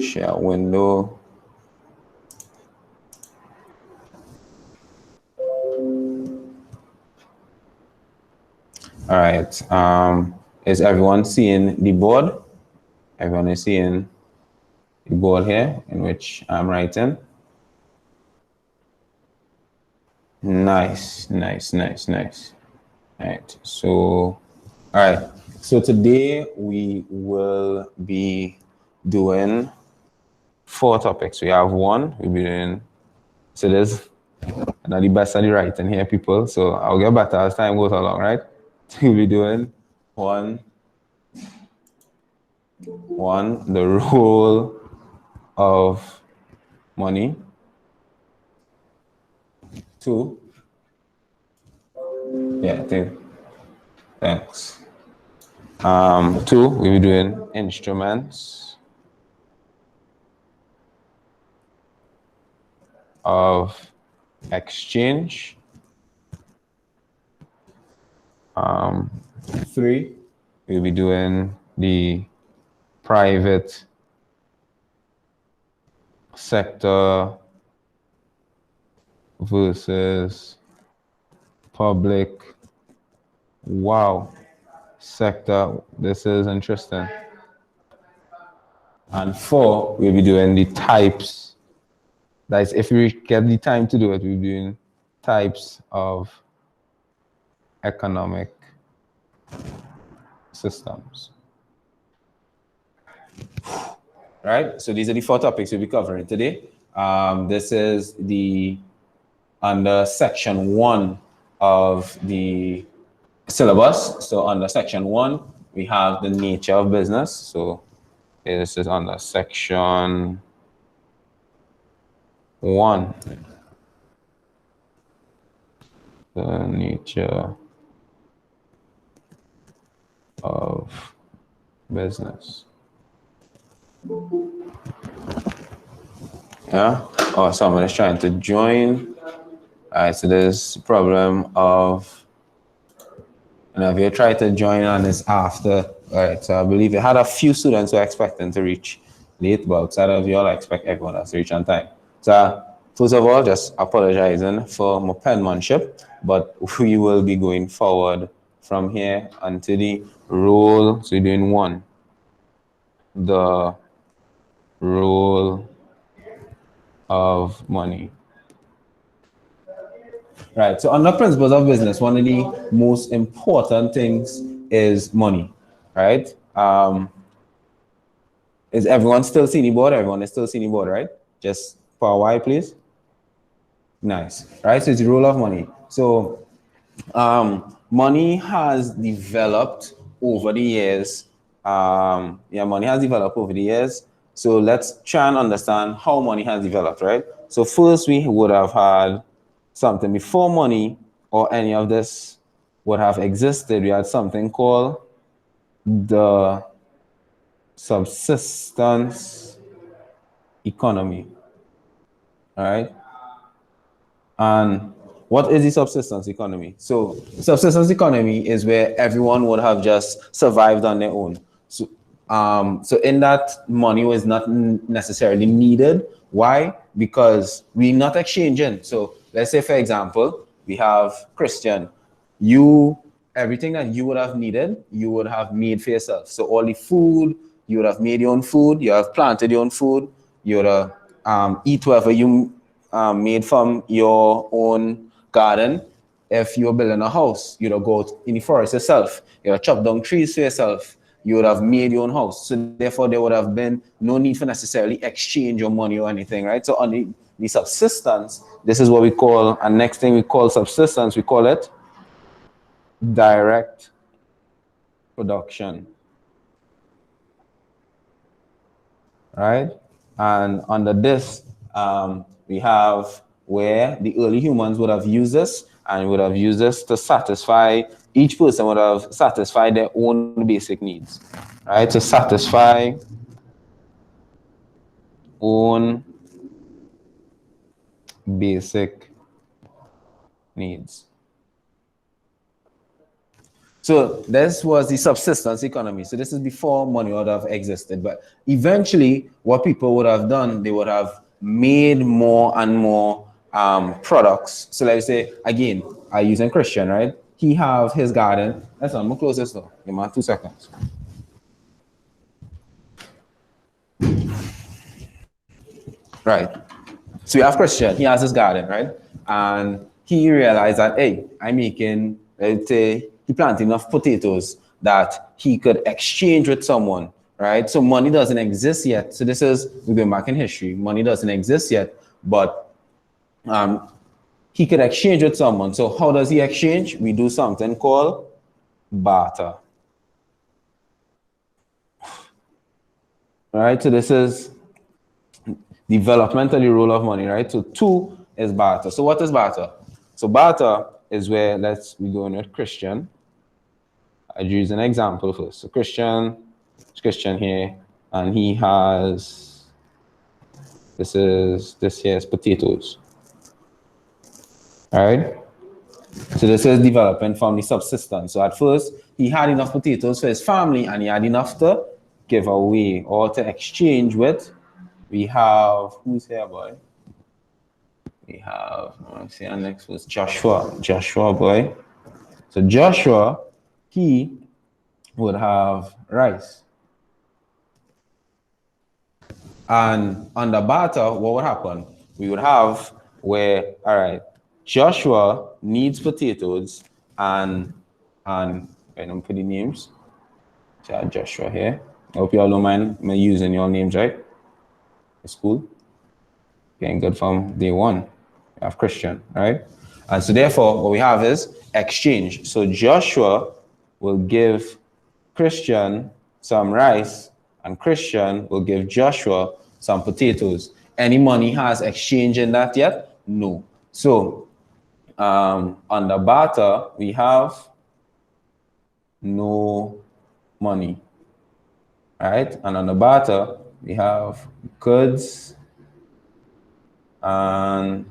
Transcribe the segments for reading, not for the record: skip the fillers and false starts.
Share window. All right. Is everyone seeing the board? Everyone is seeing the board here in which I'm writing. Nice, nice, nice, nice. All right. So, all right. So today we will be doing 4 topics. We have one. We'll be doing. So there's not the best of the writing here, people. So I'll get better as time goes along, right? We'll be doing one, the role of money. 2, yeah, I think. Thanks. 2, we'll be doing instruments of exchange. 3, we'll be doing the private sector versus public. Wow, sector. This is interesting. And 4, we'll be doing the types. That is, if we get the time to do it, we'll be doing types of economic systems. Right? So these are the 4 topics we'll be covering today. This is the under section 1 of the syllabus. So under section 1, we have the nature of business. So this is under section 1. The nature of business. Yeah. Oh, someone is trying to join. All right. So there's problem of, if you try to join on this after. All right. So I believe it had a few students who are expecting to reach late, but outside of you all, I expect everyone else to reach on time. So first of all, just apologizing for my penmanship, but we will be going forward from here onto the role. So you're doing 1. The role of money. Right. So under principles of business, one of the most important things is money. Right. Is everyone still seeing the board? Everyone is still seeing the board, right? Just for a while, please. Nice. Right. So it's the role of money. So money has developed over the years. Money has developed over the years. So let's try and understand how money has developed, right? So first we would have had something before money or any of this would have existed. We had something called the subsistence economy. All right. And what is the subsistence economy? So subsistence economy is where everyone would have just survived on their own. So in that, money was not necessarily needed. Why? Because we're not exchanging. So let's say, for example, we have Christian. Everything that you would have needed, you would have made for yourself. So all the food, you would have made your own food. You have planted your own food. You would have eat whatever you made from your own garden. If you were building a house, you'd have go out in the forest yourself. You'd have chopped down trees for yourself. You would have made your own house. So therefore, there would have been no need for necessarily exchange your money or anything, right? So on the subsistence, this is what we call, and next thing we call subsistence, we call it direct production, right? And under this, we have where the early humans would have used this and would have used this to satisfy, each person would have satisfied their own basic needs, right? To satisfy own basic needs. So this was the subsistence economy. So this is before money would have existed. But eventually, what people would have done, they would have made more and more products. So let's say, again, I using Christian, right? He have his garden. That's I'm gonna close this door. Give me 2 seconds. Right. So we have Christian. He has his garden, right? And he realized that, hey, I'm making, let's say, he planted enough potatoes that he could exchange with someone, right? So money doesn't exist yet. So this is, we're going back in history. Money doesn't exist yet, but he could exchange with someone. So how does he exchange? We do something called barter. All right, so this is developmentally role of money, right? So 2 is barter. So what is barter? So barter is where we go in with Christian. I'd use an example first. So Christian here, and he has this here is potatoes. All right. So this is development from the subsistence. So at first he had enough potatoes for his family, and he had enough to give away or to exchange with. We have, who's here, boy? We have, let's see, our next was Joshua, boy. So Joshua, he would have rice. And under barter, what would happen? We would have where, all right, Joshua needs potatoes and I don't put the names. So I have Joshua here. I hope you all don't mind me using your names, right? It's cool. Getting good from day one. We have Christian, right? And so therefore, what we have is exchange. So Joshua will give Christian some rice, and Christian will give Joshua some potatoes. Any money has exchange in that yet? No. So under barter, we have no money, right? And under barter, we have goods and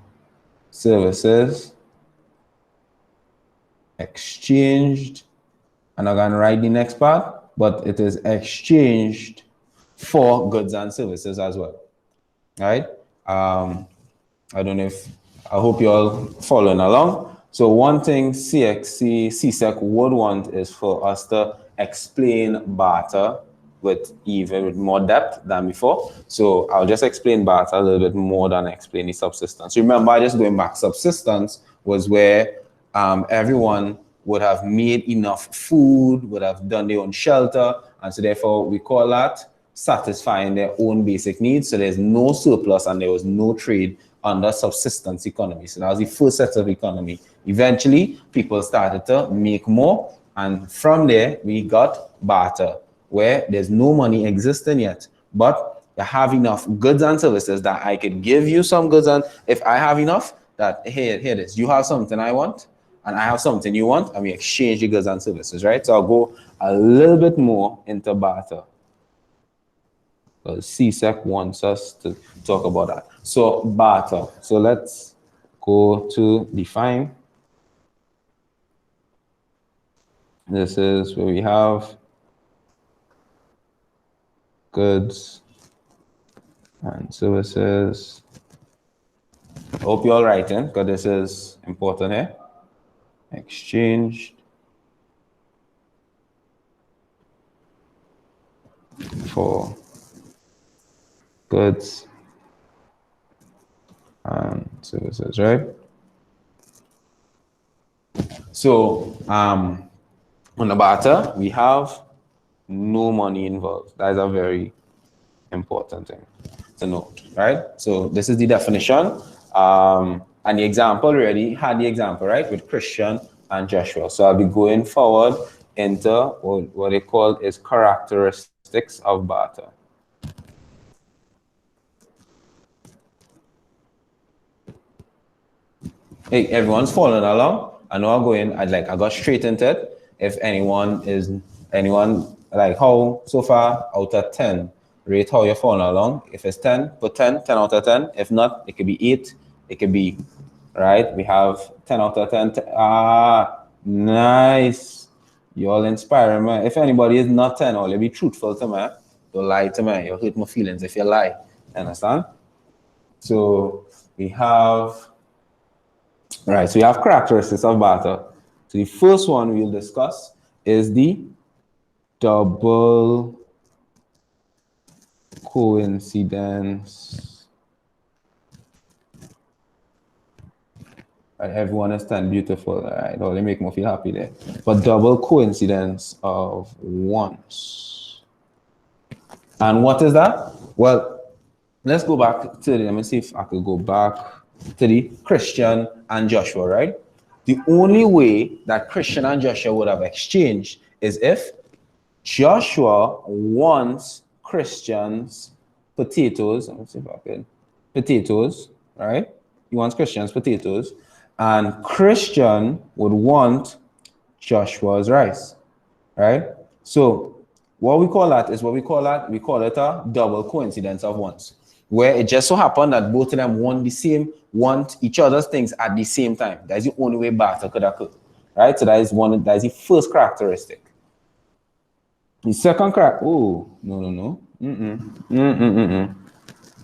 services exchanged. And I'm going to write the next part, but it is exchanged for goods and services as well, right? I don't know if, I hope you're all following along. So one thing CSEC would want is for us to explain barter with even more depth than before. So I'll just explain barter a little bit more than explain the subsistence. Remember, just going back, subsistence was where everyone would have made enough food, would have done their own shelter, and so therefore we call that satisfying their own basic needs. So there's no surplus and there was no trade under subsistence economy. So that was the first set of economy. Eventually, people started to make more, and from there we got barter, where there's no money existing yet, but you have enough goods and services that I could give you some goods, and if I have enough, that here it is, you have something I want, and I have something you want, and we exchange the goods and services, right? So I'll go a little bit more into barter, because CSEC wants us to talk about that. So barter. So let's go to define. This is where we have goods and services. I hope you're all writing, because this is important here. Exchanged for goods and services, right? So on the barter, we have no money involved. That is a very important thing to note, right? So this is the definition. And the example already had the example, right, with Christian and Joshua. So I'll be going forward into what they call is characteristics of barter. Hey, everyone's following along. I know I'm going, I got straight into it. If anyone, like how so far out of 10, rate how you're following along. If it's 10, put 10 out of 10. If not, it could be 8, it could be, right? We have 10 out of 10. Nice. You all inspiring me. If anybody is not 10, all you be truthful to me. Don't lie to me. You hurt my feelings if you lie. Understand? So we have, right, so we have characteristics of barter. So the first one we'll discuss is the double coincidence. Right, everyone is 10, beautiful. All right, oh, they make me feel happy there. But double coincidence of ones. And what is that? Well, let's go back to the, let me see if I could go back to the Christian and Joshua, right? The only way that Christian and Joshua would have exchanged is if Joshua wants Christians potatoes. Let me see if I can. Potatoes, right? He wants Christians potatoes. And Christian would want Joshua's rice, right? So what we call that is what we call that. We call it a double coincidence of ones, where it just so happened that both of them want each other's things at the same time. That's the only way barter could occur, right? So that is the first characteristic. The second oh, no.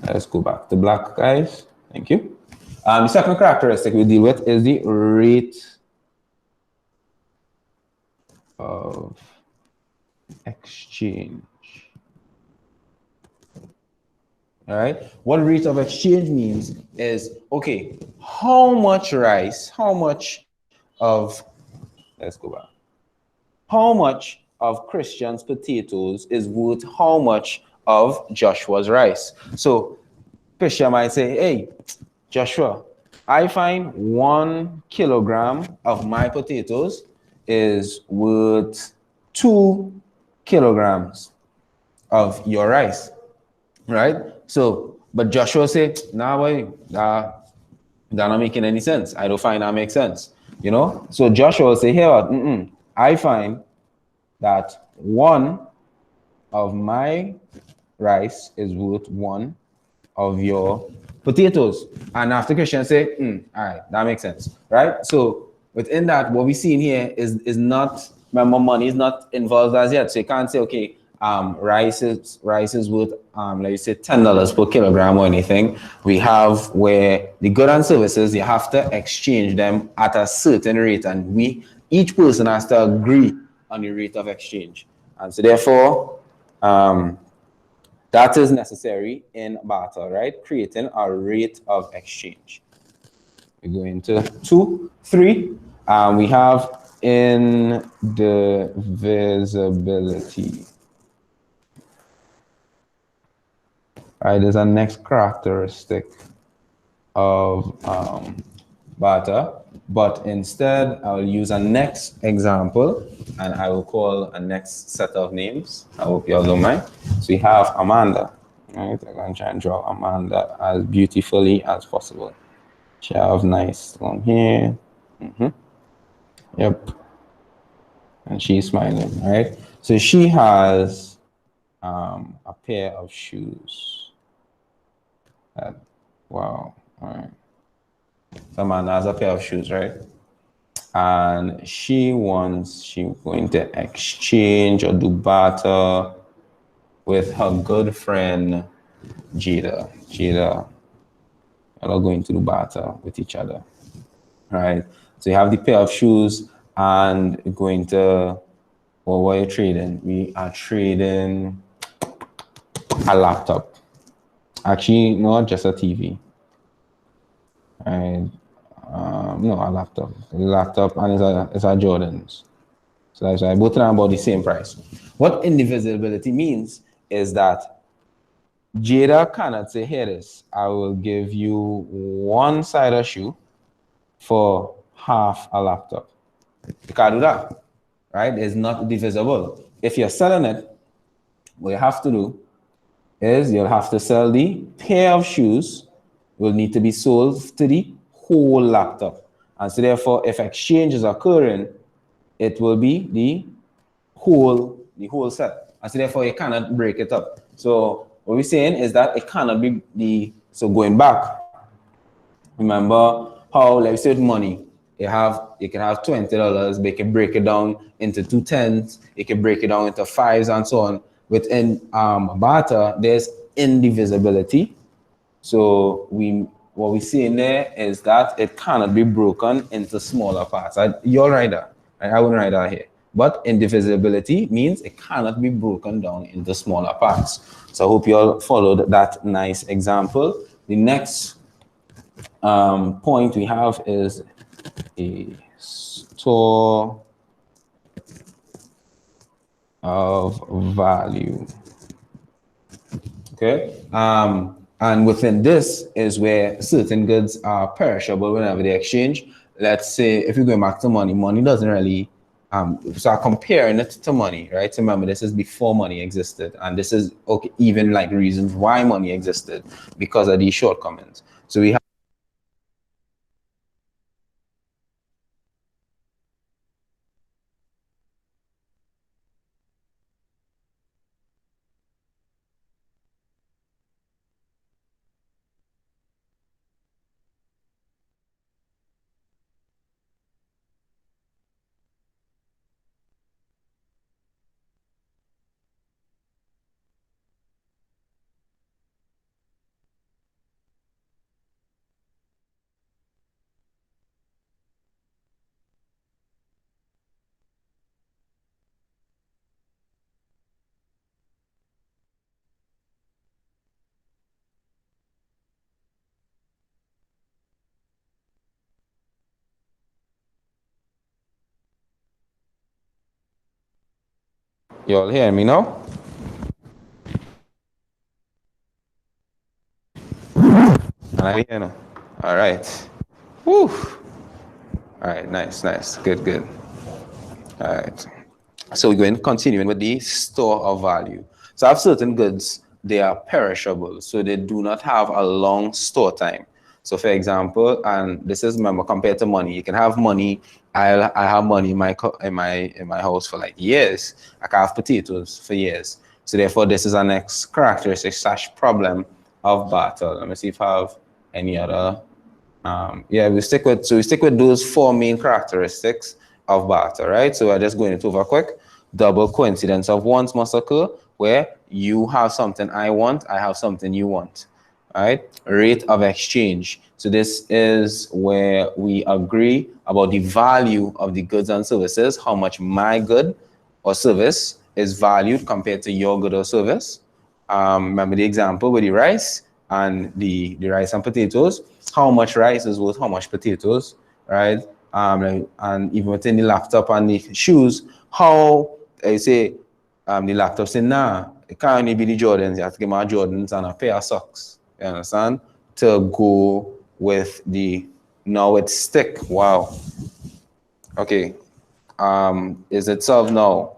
Let's go back to black, guys. Thank you. The second characteristic we deal with is the rate of exchange. All right. What rate of exchange means is, okay, how much rice, how much of, let's go back. How much of Christian's potatoes is worth how much of Joshua's rice? So Christian might say, hey, Joshua, I find 1 kilogram of my potatoes is worth 2 kilograms of your rice, right? So, but Joshua said, nah, boy, that not making any sense. I don't find that makes sense, you know? So Joshua will say, here, I find that 1 of my rice is worth 1 of your potatoes. And after Christian say, all right, that makes sense, right? So within that, what we see in here is not, remember, money is not involved as yet. So you can't say, okay, rice is worth, like you say, $10 per kilogram or anything. We have where the goods and services, you have to exchange them at a certain rate, and each person has to agree on the rate of exchange. And so therefore, that is necessary in barter, right? Creating a rate of exchange. We go into 2, 3. We have indivisibility. All right, there's a next characteristic of barter, but instead I'll use a next example and I will call a next set of names. I hope you all don't mind. So we have Amanda. Right, I'm going to try and draw Amanda as beautifully as possible. She have nice long hair. Yep. And she's smiling, right? So she has a pair of shoes. Wow. All right. So Amanda has a pair of shoes, right? And she's going to exchange or do barter with her good friend Jada. Jada, are going to do barter with each other, right? So you have the pair of shoes and going to, well, what are you trading? We are trading a laptop. Actually, not just a TV. And no, a laptop. A laptop and it's a Jordans. So that's why both of them about the same price. What indivisibility means is that Jada cannot say, here this, I will give you 1 side of shoe for half a laptop. You can't do that, right? It's not divisible. If you're selling it, what you have to do is you'll have to sell the pair of shoes will need to be sold to the whole laptop. And so therefore, if exchange is occurring, it will be the whole set. And so therefore, you cannot break it up. So what we're saying is that it cannot be so going back, remember how, let's say with money, you can have $20, but you can break it down into two tens, you can break it down into fives and so on. Within barter, there's indivisibility. So what we see in there is that it cannot be broken into smaller parts. You'll write that. I wouldn't write that here. But indivisibility means it cannot be broken down into smaller parts. So I hope you all followed that nice example. The next point we have is a store of value. Okay. And within this is where certain goods are perishable whenever they exchange. Let's say if you're going back to money, money doesn't really, so I'm comparing it to money, right? So remember, this is before money existed. And this is okay, even like reasons why money existed because of these shortcomings. So we have you all hear me now? And I hear now. All right. Woo. All right, nice, nice. Good, good. All right. So we're going to continue with the store of value. So I have certain goods, they are perishable, so they do not have a long store time. So for example, and this is remember compared to money, you can have money. I have money in my house for like years. I can have potatoes for years. So therefore, this is our next characteristic slash problem of barter. Let me see if I have any other yeah, we stick with those four main characteristics of barter, right? So we're just going into over quick. Double coincidence of wants must occur, where you have something I want, I have something you want, right? Rate of exchange. So this is where we agree about the value of the goods and services, how much my good or service is valued compared to your good or service. Remember the example with the rice and the rice and potatoes. How much rice is worth how much potatoes, right? And even within the laptop and the shoes, how I say the laptop say, nah, it can't only be the Jordans. You have to get my Jordans and a pair of socks. You understand? To go with the now it's stick. Wow. Okay. Is it solved now?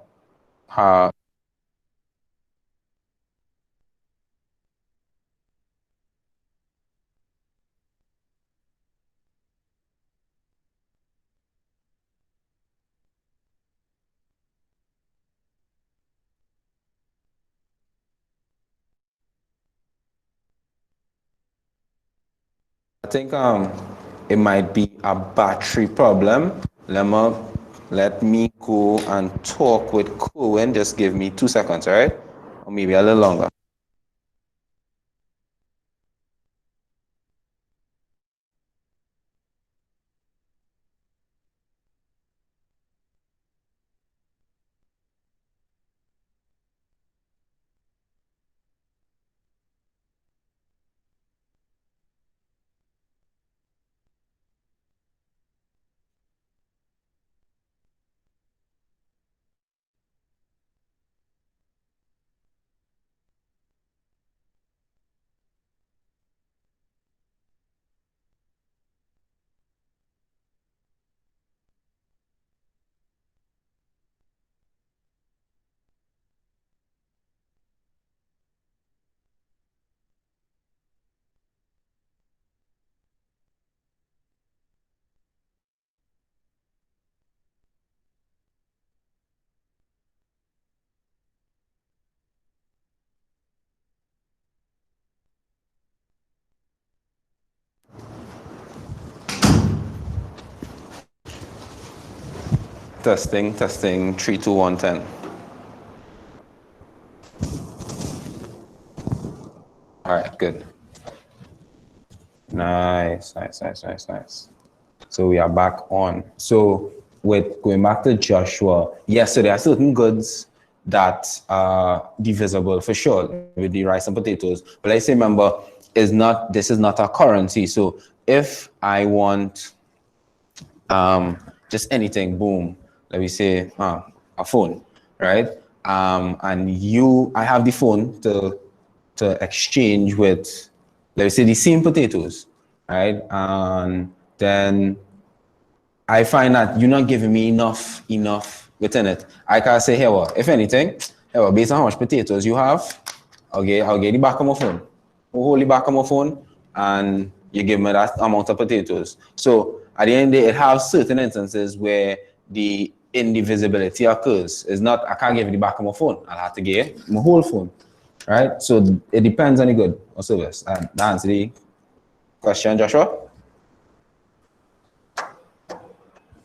I think it might be a battery problem. Let me go and talk with Cohen. Just give me 2 seconds, all right? Or maybe a little longer. Testing, testing, 3, 2, 1, 10. All right, good. Nice, nice, nice, nice, nice. So we are back on. So with going back to Joshua, yes, so there are certain goods that are divisible for sure with the rice and potatoes. But let's say, remember, this is not a currency. So if I want just anything, boom, let me say a phone, right? And I have the phone to exchange with, let me say, the same potatoes, right? And then I find that you're not giving me enough within it. I can say, hey, well, if anything, hey, well, based on how much potatoes you have, I'll get the back of my phone. I'll hold the back of my phone and you give me that amount of potatoes. So at the end of the day, it has certain instances where the indivisibility occurs. It's not, I can't give you the back of my phone. I'll have to give my whole phone, right? So it depends on the good or service. And that answers the question, Joshua.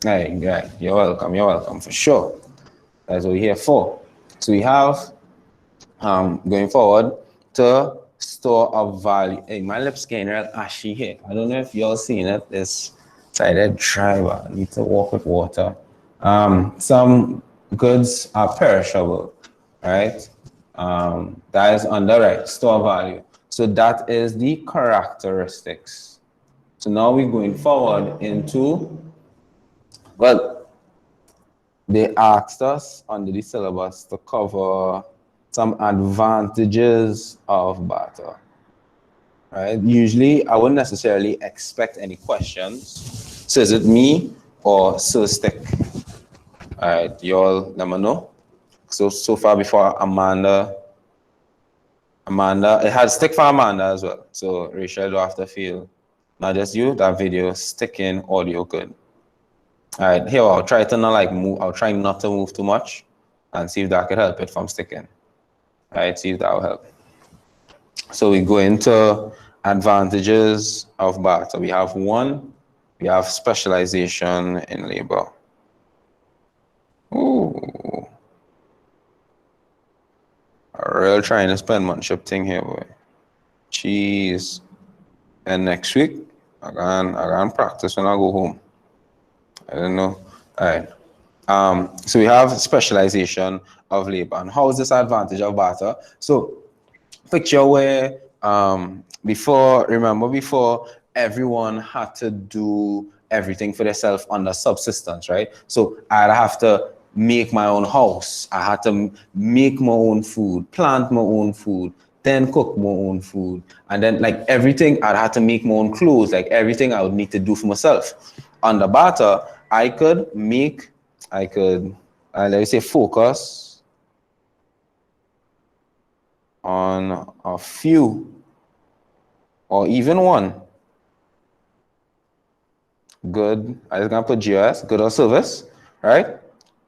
Right. You're welcome for sure. That's what we're here for. So we have going forward to store of value. Hey, my lips getting real ashy here. I don't know if y'all seen it. This sided driver. I need to walk with water. Some goods are perishable, right? That is under right, store value. So that is the characteristics. So now we're going forward into, well, they asked us under the syllabus to cover some advantages of barter. Right? Usually, I wouldn't necessarily expect any questions. So is it me or so stick? All right, y'all let me know. So far before Amanda, it had stick for Amanda as well. So Rachel, do have to feel not just you, that video sticking audio good. All right, here I'll try to not like move. I'll try not to move too much, and see if that could help it from sticking. All right, see if that will help. So we go into advantages of barter. We have one. We have specialization in labor. Ooh, a real trying to spend manship thing here, boy. Jeez. And next week, I can practice when I go home. I don't know. All right. So we have specialization of labor. And how is this advantage of barter? So picture where before everyone had to do everything for themselves under subsistence, right? So I'd have to make my own house. I had to make my own food, plant my own food, then cook my own food. And then like everything, I'd have to make my own clothes, like everything I would need to do for myself. Under barter, I could, let's say, focus on a few or even one good, I was gonna put GS, good or service, right?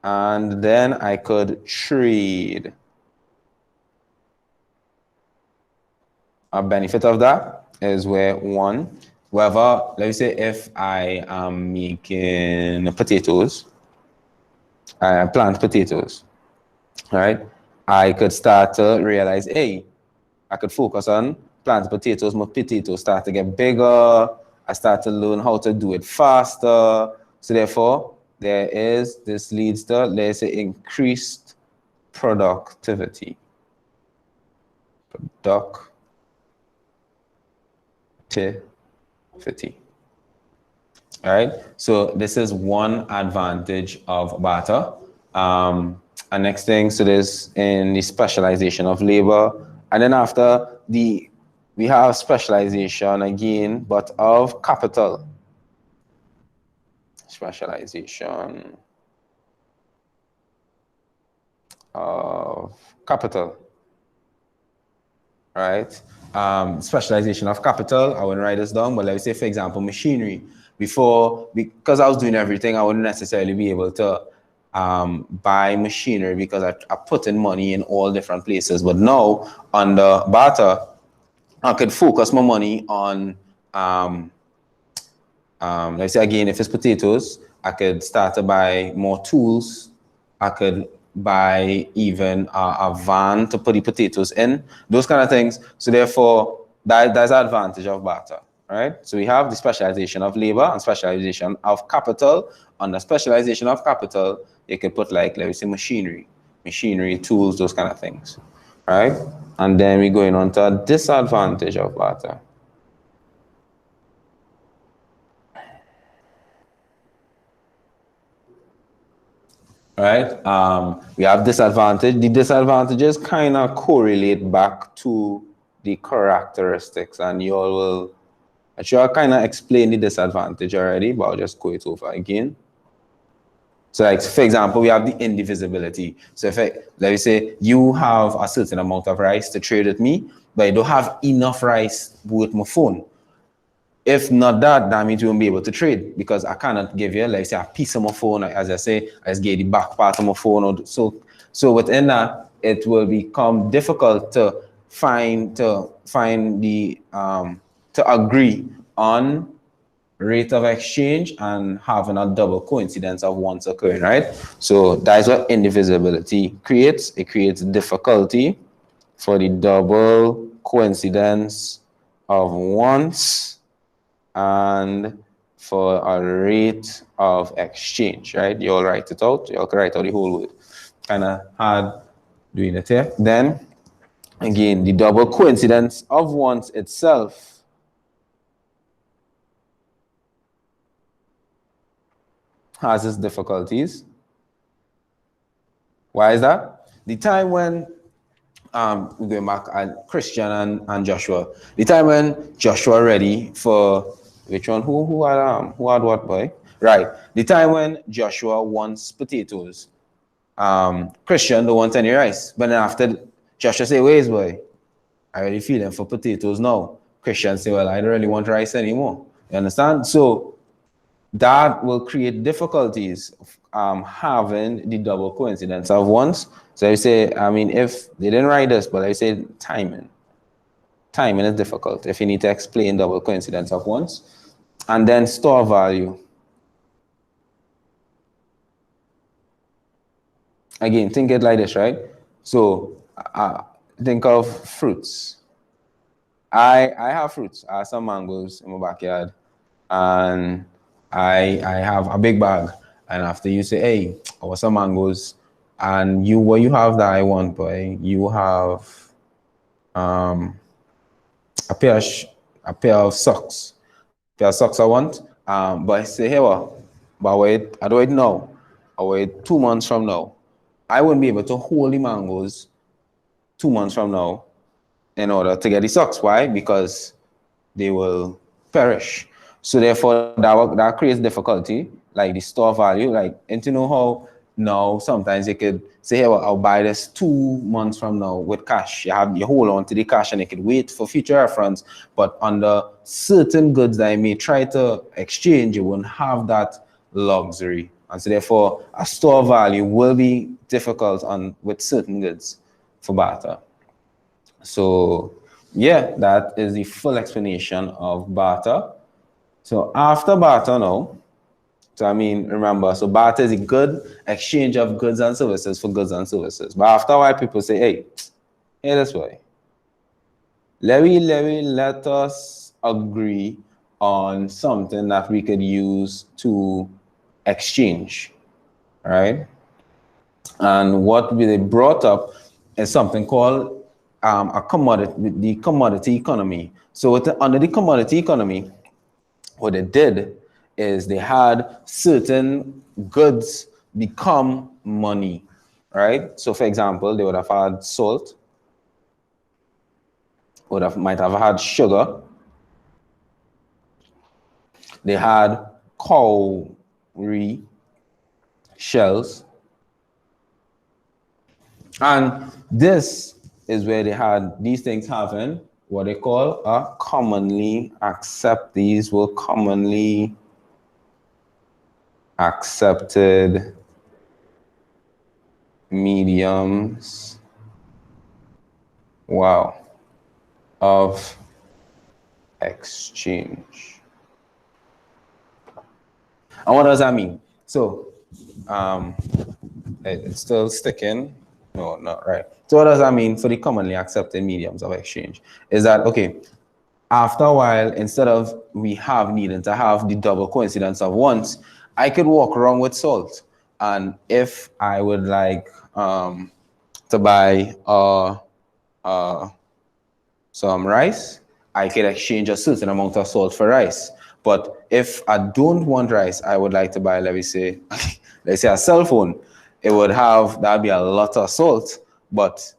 And then I could trade. A benefit of that is where one, whether, let me say if I am making potatoes, I plant potatoes, right? I could start to realize, hey, I could focus on plant potatoes, my potatoes start to get bigger, I start to learn how to do it faster. So therefore, this leads to, let's say, increased productivity. All right, so this is one advantage of barter. And next thing, so there's in the specialization of labor. And then after we have specialization again, but of capital. Specialization of capital, right? Specialization of capital, I wouldn't write this down, but let's say, for example, machinery. Because I was doing everything, I wouldn't necessarily be able to buy machinery because I put in money in all different places. But now, under barter, I could focus my money on, let's say again, if it's potatoes, I could start to buy more tools. I could buy even a van to put the potatoes in, those kind of things. So therefore, that's the advantage of barter, right? So we have the specialization of labor and specialization of capital. On the specialization of capital, you could put like, let me say machinery, tools, those kind of things, right? And then we're going on to a disadvantage of barter. Right? We have disadvantage. The disadvantages kind of correlate back to the characteristics, and you all will. Actually, I kind of explained the disadvantage already, but I'll just go it over again. So, like for example, we have the indivisibility. So, if let me say you have a certain amount of rice to trade with me, but you don't have enough rice with my phone. If not that, that means we won't be able to trade because I cannot give you, like say, a piece of my phone. As I say, I just get the back part of my phone. So within that, it will become difficult to find the to agree on rate of exchange and having a double coincidence of once occurring, right? So that is what indivisibility creates. It creates difficulty for the double coincidence of once and for a rate of exchange, right? You'll write it out. You'll write out the whole word. Kind of hard doing it here. Then, again, the double coincidence of once itself has its difficulties. Why is that? The time when we're going back at Christian and Joshua. The time when Joshua ready for which one? Who had what, boy? Right. The time when Joshua wants potatoes. Christian don't want any rice. But then after Joshua say, wait, boy, I really feeling for potatoes now. Christian say, well, I don't really want rice anymore. You understand? So that will create difficulties having the double coincidence of once. So I say, I mean, if they didn't write this, but I say timing. Timing is difficult if you need to explain double coincidence of once. And then store value. Again, think it like this, right? So think of fruits. I have fruits. I have some mangoes in my backyard. And I have a big bag. And after you say, hey, I want some mangoes, and what you have that I want, boy, you have a pair of socks. Pair of socks I want. But I say, hey, well, but wait, I don't wait now. I wait 2 months from now. I wouldn't be able to hold the mangoes 2 months from now in order to get the socks. Why? Because they will perish. So therefore, that creates difficulty, like the store value. Like, and to know how now sometimes you could say, hey, well, I'll buy this 2 months from now with cash. You hold on to the cash and you could wait for future reference. But under certain goods that I may try to exchange, you won't have that luxury. And so therefore, a store value will be difficult with certain goods for barter. So yeah, that is the full explanation of barter. So after barter now, so I mean, remember, so barter is a good exchange of goods and services for goods and services. But after a while, people say, hey, this way. Let us agree on something that we could use to exchange, right? And what they brought up is something called the commodity economy. So under the commodity economy, what they did is they had certain goods become money, right? So for example, they would have had salt, might have had sugar, they had cowrie shells, and this is where they had these things having what they call a commonly accepted mediums, wow, of exchange. And what does that mean? So it's still sticking. No, not right. So what does that mean for the commonly accepted mediums of exchange? Is that, okay, after a while, instead of needing to have the double coincidence of once, I could walk around with salt. And if I would like to buy some rice, I could exchange a certain amount of salt for rice. But if I don't want rice, I would like to buy, let me say, let's say a cell phone. It would have, that'd be a lot of salt, but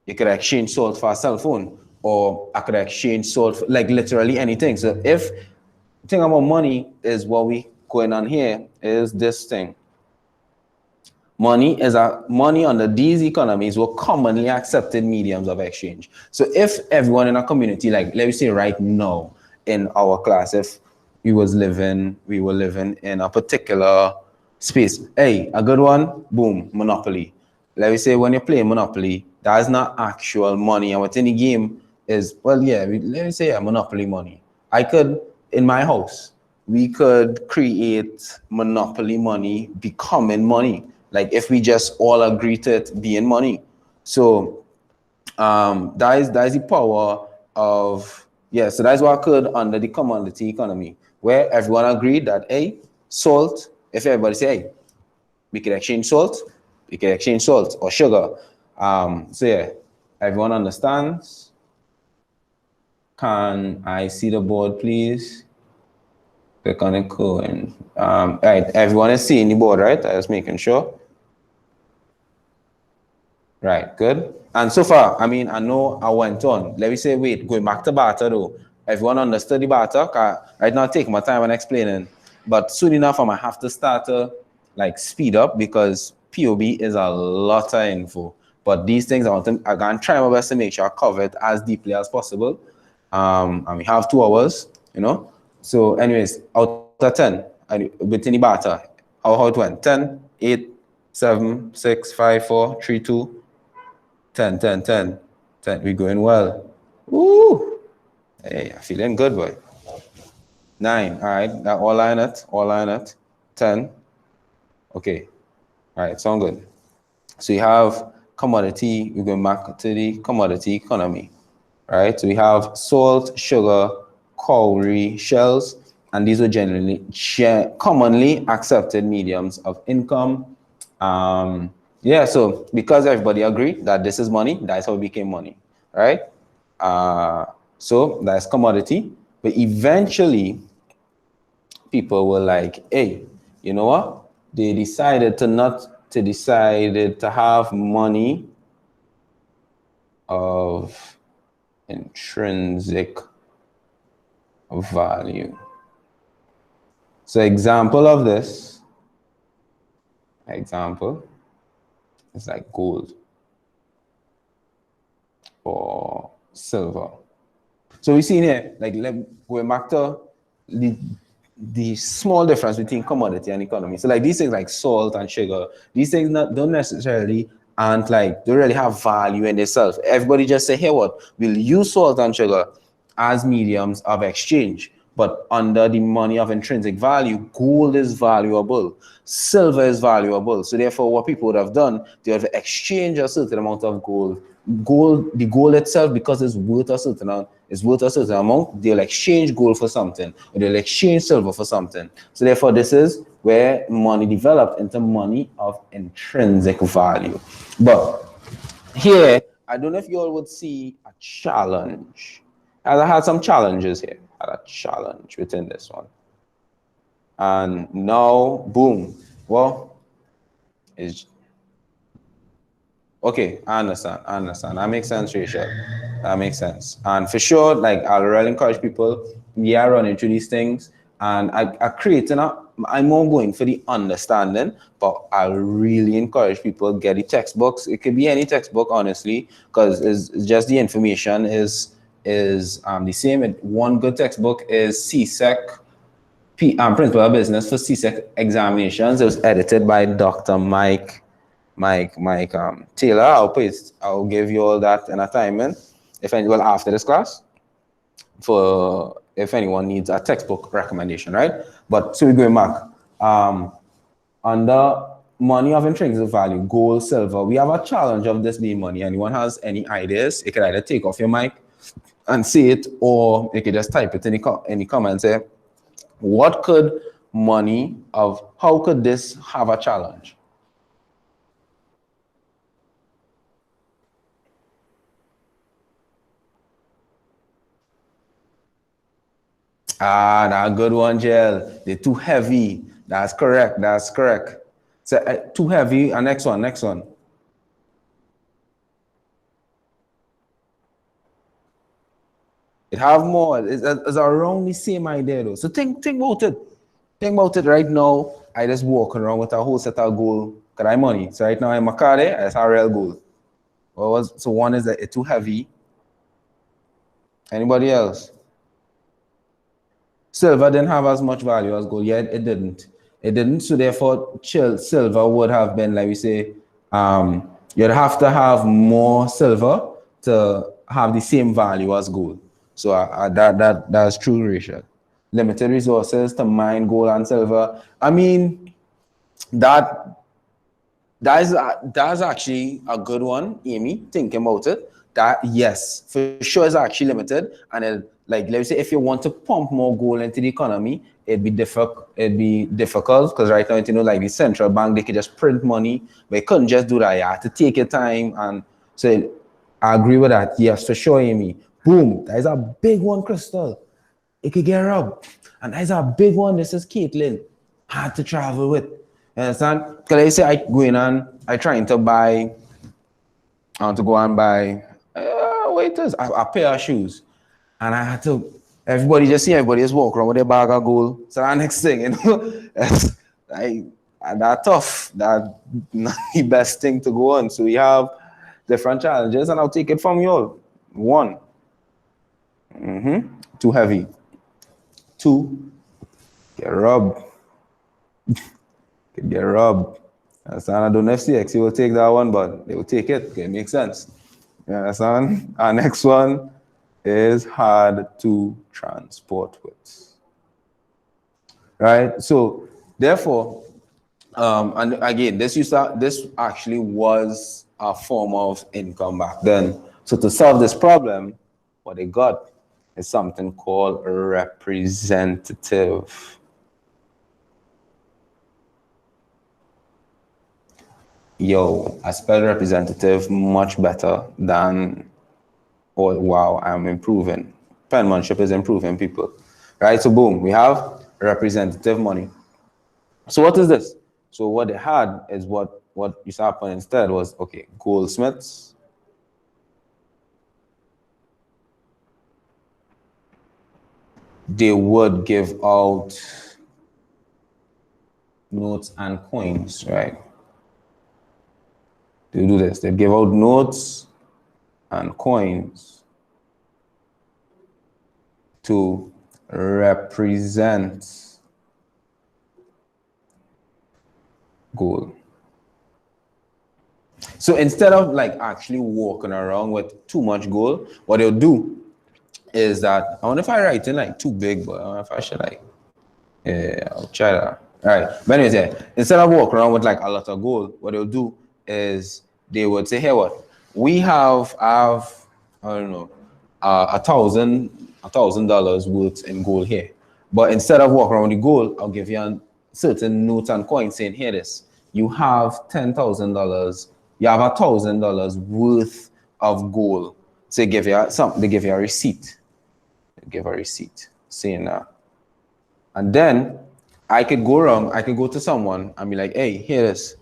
you could exchange salt for a cell phone, or I could exchange salt for like literally anything. So if the thing about money is what we going on here is this thing. Money under these economies were commonly accepted mediums of exchange. So if everyone in a community, like let me say right now in our class, if we were living in a particular space, hey, a good one, boom, Monopoly. Let me say when you're playing Monopoly, that is not actual money, and within the game is, well, yeah, let me say Monopoly money. I could, in my house, we could create Monopoly money becoming money. Like if we just all agree to it being money. So that is the power of, yeah, so that's what occurred under the commodity economy, where everyone agreed that, hey, salt, if everybody say, hey, we could exchange salt, or sugar. So yeah, everyone understands. Can I see the board, please? Click on it, cool. And right, everyone is seeing the board, right? I was making sure. Right, good. And so far, I mean, I know I went on. Let me say, wait, going back to barter though. Everyone understood the barter? Right now, take my time and explaining. But soon enough, I might have to start to like speed up because POB is a lot of info. But these things, I'm going to try my best to make sure I cover it as deeply as possible. And we have 2 hours, you know. So anyways, out of 10, within the barter, how it went? 10, 8, 7, 6, 5, 4, 3, 2, 10, 10, 10, 10. We're going well. Woo! Hey, I'm feeling good, boy. 9. All right. That all line at 10. Okay. All right. Sound good. So you have commodity. We're going back to the commodity economy. Right. So we have salt, sugar, cowrie, shells, and these are generally commonly accepted mediums of income. Yeah, so because everybody agreed that this is money, that's how it became money, right? So that's commodity. But eventually, people were like, hey, you know what? They decided to have money of intrinsic value. So example of this, is like gold or silver. So we see here, like going back to the small difference between commodity and economy. So like these things like salt and sugar, these things don't necessarily don't really have value in themselves. Everybody just say, hey, what? We'll use salt and sugar as mediums of exchange. But under the money of intrinsic value, gold is valuable, silver is valuable. So therefore, what people would have done, they would have exchanged a certain amount of gold. The gold itself, because it's worth a certain amount, they'll exchange gold for something, or they'll exchange silver for something. So therefore, this is where money developed into money of intrinsic value. But here, I don't know if you all would see a challenge. As I had some challenges here. I had a challenge within this one. And now, boom. Well, it's okay. I understand. That makes sense, Rachel. That makes sense. And for sure, like I'll really encourage people. We are running through these things, and I'm more going for the understanding, but I really encourage people get the textbooks. It could be any textbook, honestly, because it's just the information is the same. One good textbook is CSEC, Principle of Business for CSEC Examinations. It was edited by Dr. Mike Taylor. I'll give you all that in assignment after this class, if anyone needs a textbook recommendation, right? But so we're going back. under money of intrinsic value, gold, silver, we have a challenge of this being money. Anyone has any ideas? You can either take off your mic and say it, or you can just type it in the comments here. What could money of, how could this have a challenge? Ah, that's a good one, Jill. They're too heavy. That's correct. That's correct. So, too heavy. And next one, next one. It have more. It's around the same idea though. So think about it. Think about it right now. I just walking around with a whole set of gold. Cause I money. So right now I'm a card there. It's a real gold. So one is that it's too heavy. Anybody else? Silver didn't have as much value as gold. Yet it didn't. It didn't. So therefore, silver would have been, like we say, you'd have to have more silver to have the same value as gold. So that's true, Rachel. Limited resources to mine gold and silver. I mean, that that's actually a good one, Amy. Thinking about it, that yes, for sure, is actually limited, and it, like let's say if you want to pump more gold into the economy, it'd be difficult. It'd be difficult because right now, you know, like the central bank, they could just print money, but you couldn't just do that. You had to take your time, and so I agree with that. Yes, for sure, Amy. Boom, that is a big one, Crystal. It could get robbed, and that is a big one. This is Caitlin. Hard to travel with. You understand? Because I say I go in and I trying to buy, I want to go and buy, waiters, a pair of shoes. And I had to, everybody just see everybody just walk around with their bag of gold. So that next thing, you know, that's tough. That's not the best thing to go on. So we have different challenges and I'll take it from you all. One, too heavy. Two, get robbed. Get robbed. Understand? I don't know if CXC will take that one, but they will take it. Okay, it makes sense. You understand? Our next one is hard to transport with. Right? So therefore, and again, this actually was a form of income back then. So to solve this problem, what they got is something called representative. Yo, I spell representative much better than, oh wow, I'm improving. Penmanship is improving, people. Right? So boom, we have representative money. So what is this? So what they had is what used to happen instead was, okay, goldsmiths. They would give out notes and coins, right? They do this. They give out notes and coins to represent gold. So instead of like actually walking around with too much gold, what they'll do is that, I wonder if I write in like too big, but I don't know if I should like, yeah, I'll try that. All right, but anyways, yeah, instead of walking around with like a lot of gold, what they'll do is they would say, hey, what we have, I don't know, $1,000 worth in gold here. But instead of walking around with the gold, I'll give you a certain notes and coins saying, here this, you have $10,000, you have $1,000 worth of gold. So they give you something, they give you a receipt. They give a receipt saying that. And then I could go around, I could go to someone and be like, hey, here it is.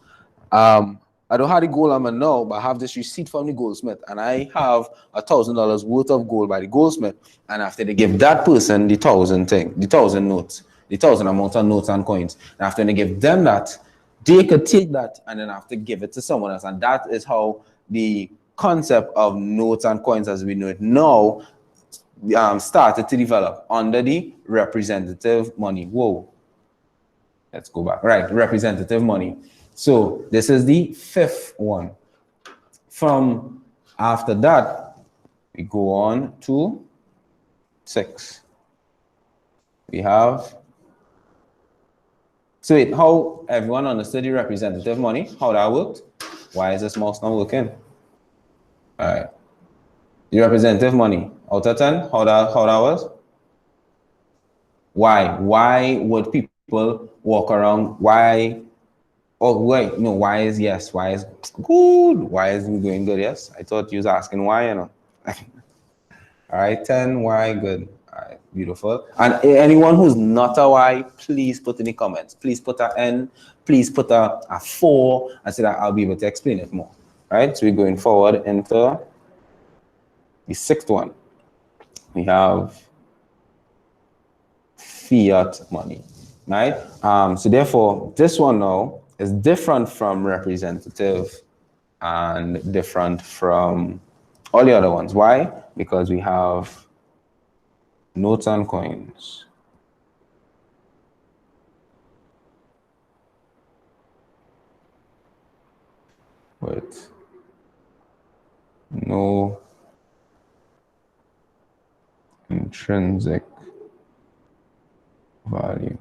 I don't have the gold on me now, but I have this receipt from the goldsmith, and I have $1,000 worth of gold by the goldsmith. And after they give that person the 1,000 notes, the 1,000 amount of notes and coins, and after they give them that, they could take that and then have to give it to someone else. And that is how the concept of notes and coins as we know it now started to develop under the representative money. Whoa. Let's go back. Right, representative money. So this is the fifth one. From after that, we go on to 6. We have So how everyone understood the representative money, how that worked? Why is this mouse not working? All right. The representative money, out of 10, how that was? Why? Why would people walk around? Why? Oh, wait, no, why is yes? Why is good? Why is we going good? Yes. I thought you was asking why, you know. All right, 10, why good? All right, beautiful. And anyone who's not a Y, please put in the comments. Please put a N, please put a 4, and so that I'll be able to explain it more. All right, so we're going forward into the sixth one. We have fiat money, right? So therefore, this one now is different from representative and different from all the other ones. Why? Because we have notes and coins. With no intrinsic value.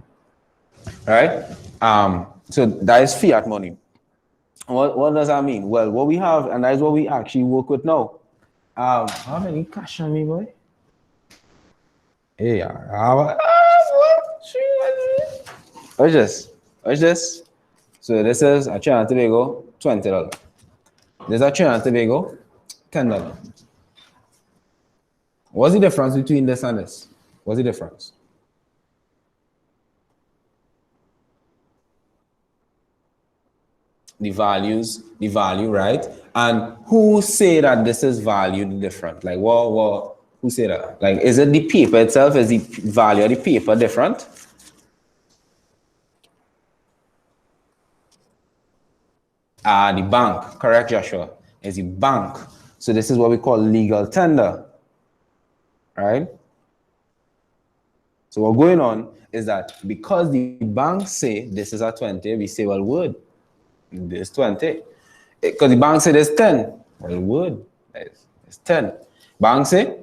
All right. So that is fiat money. What does that mean? Well, what we have, and that is what we actually work with now. How many cash on me, boy? Yeah. What's this? What's this? So this is a Trinidad and Tobago, $20. This is a Trinidad and Tobago, $10. What's the difference between this and this? What's the difference? The value, right? And who say that this is valued different? Like, what, who say that? Like, is it the paper itself? Is the value of the paper different? The bank, correct, Joshua? Is the bank. So this is what we call legal tender, right? So what's going on is that because the bank say this is a 20, we say, well, would this 20? Because the bank said it's 10. Well, would it's 10. Bank say,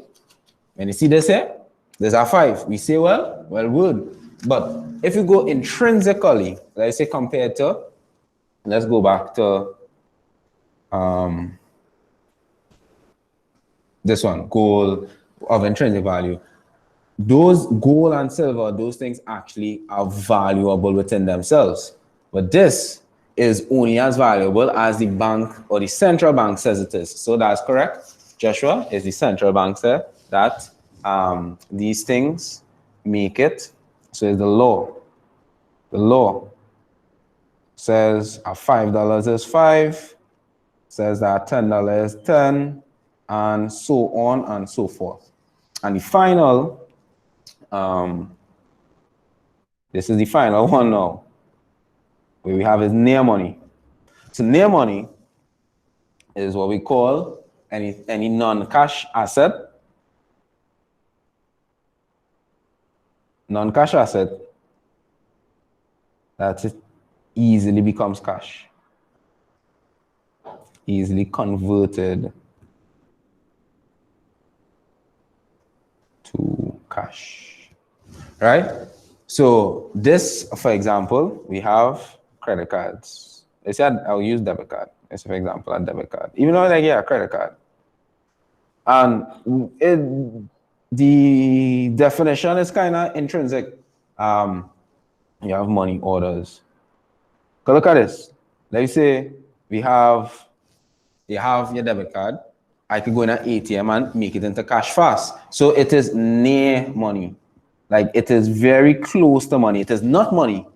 when you see this here, there's a 5. We say, well, would. But if you go intrinsically, let's say compared to, let's go back to this one, gold of intrinsic value. Those gold and silver, those things actually are valuable within themselves. But this is only as valuable as the bank or the central bank says it is. So that's correct. Joshua, is the central bank said that these things make it. So it's the law. The law says $5 is 5, says that $10 is 10, and so on and so forth. And the final, this is the final one now, where we have is near money. So near money is what we call any non-cash asset. Non-cash asset that it easily becomes cash. Easily converted to cash, right? So this, for example, we have credit cards. Let's say I'll use debit card. Let's say, for example, a debit card. Even though like, yeah, a credit card. And the definition is kind of intrinsic. You have money orders. Because look at this. Let's say you have your debit card. I could go in an ATM and make it into cash fast. So it is near money. Like it is very close to money. It is not money,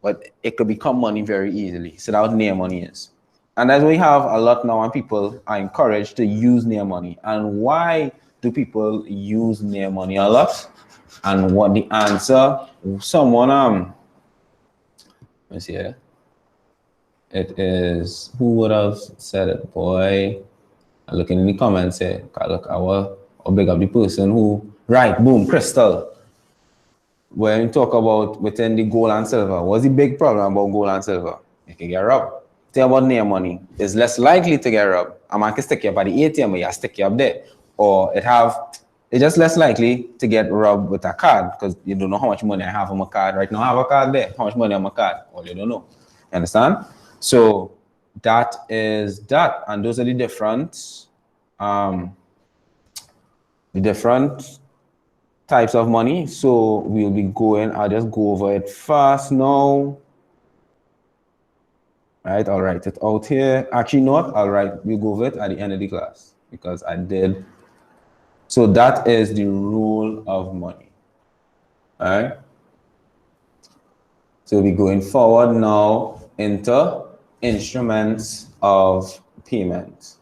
but it could become money very easily. So that's what near money is. And as we have a lot now, and people are encouraged to use near money. And why do people use near money a lot? And what the answer? Someone let's see here. It is, who would have said it, boy? I'm looking in the comments here. Look, I'll big up the person who, right, boom, Crystal. When you talk about within the gold and silver, what's the big problem about gold and silver? You can get robbed. Think about near money. It's less likely to get robbed. A man can stick you up at the ATM, but you stick you up there. Or it have it's just less likely to get robbed with a card because you don't know how much money I have on my card. Right now, I have a card there. How much money on my card? Well, you don't know. You understand? So that is that. And those are the different types of money. So we'll be going, I'll just go over it fast now. Right, I'll write it out here. Actually not, we'll go over it at the end of the class because I did. So that is the rule of money. All right. So we're going forward now into instruments of payment.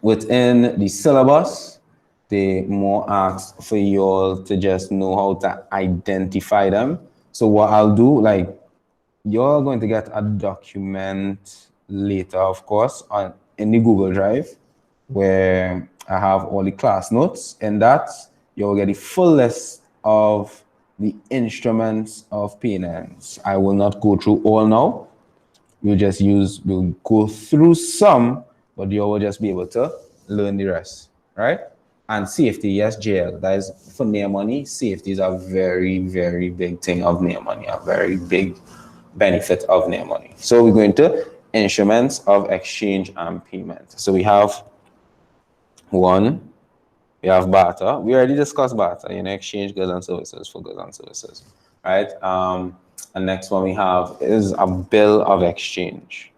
Within the syllabus, they more ask for you all to just know how to identify them. So what I'll do, like, you're going to get a document later, of course, in the Google Drive, where I have all the class notes. In that, you'll get the full list of the instruments of payments. I will not go through all now. We'll go through some, but you will just be able to learn the rest, right? And safety, yes, jail. That is for near money. Safety is a very, very big thing of near money, a very big benefit of near money. So we're going to instruments of exchange and payment. So we have one, we have barter. We already discussed barter, exchange goods and services for goods and services, right? And next one we have is a bill of exchange.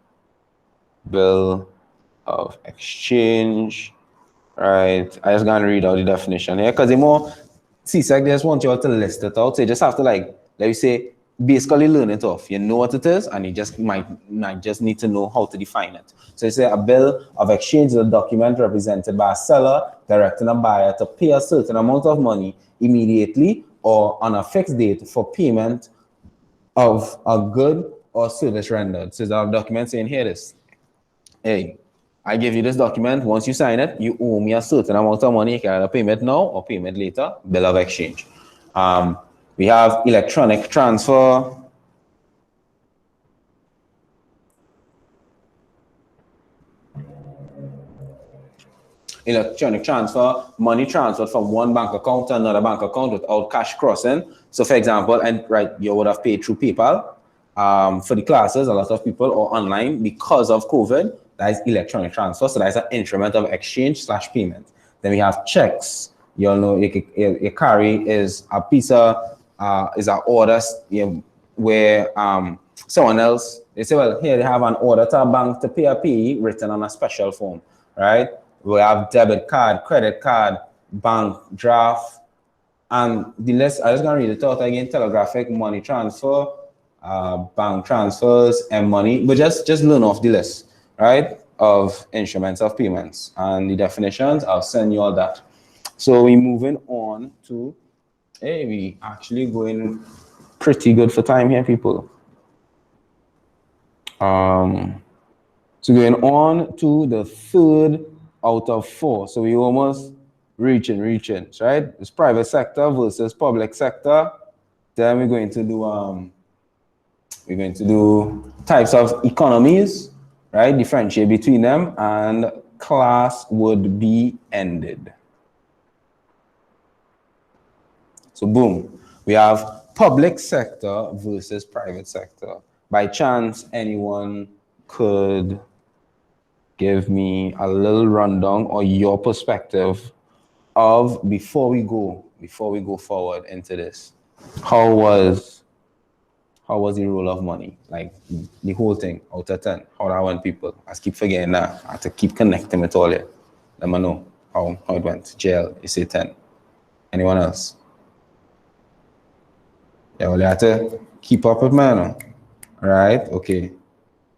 Bill of exchange, right? I just gonna read out the definition here because they more CSEC, they just want you all to list it out. So you just have to, like, let me say, basically learn it off. You know what it is, and you just might just need to know how to define it. So you say a bill of exchange is a document represented by a seller directing a buyer to pay a certain amount of money immediately or on a fixed date for payment of a good or service rendered. So there's a document saying here this. Hey, I give you this document. Once you sign it, you owe me a certain amount of money. You can either payment now or payment later. Bill of exchange. We have electronic transfer. Electronic transfer, money transferred from one bank account to another bank account without cash crossing. So for example, you would have paid through PayPal. For the classes, a lot of people are online because of COVID. That is electronic transfer. So that is an instrument of exchange / payment. Then we have checks. You all know a carry is a piece of is an order where someone else, they say, well, here they have an order to a bank to pay a fee written on a special form, right? We have debit card, credit card, bank draft, and the list, I'm just going to read it out again: telegraphic, money transfer, bank transfers, and money. But just learn off the list, right, of instruments of payments. And the definitions, I'll send you all that. So we're moving on to, hey, we actually going pretty good for time here, people. So going on to the third out of 4. So we almost reaching, right? It's private sector versus public sector. Then we're going to do types of economies, right? Differentiate between them, and class would be ended. So boom, we have public sector versus private sector. By chance, anyone could give me a little rundown or your perspective of, before we go forward into this, how was the rule of money, like the whole thing out of 10? How that went, people? I keep forgetting that. I have to keep connecting with all it. Let me know how it went. JL, you say 10. Anyone else? Yeah, well, you have to keep up with man. Right? Okay.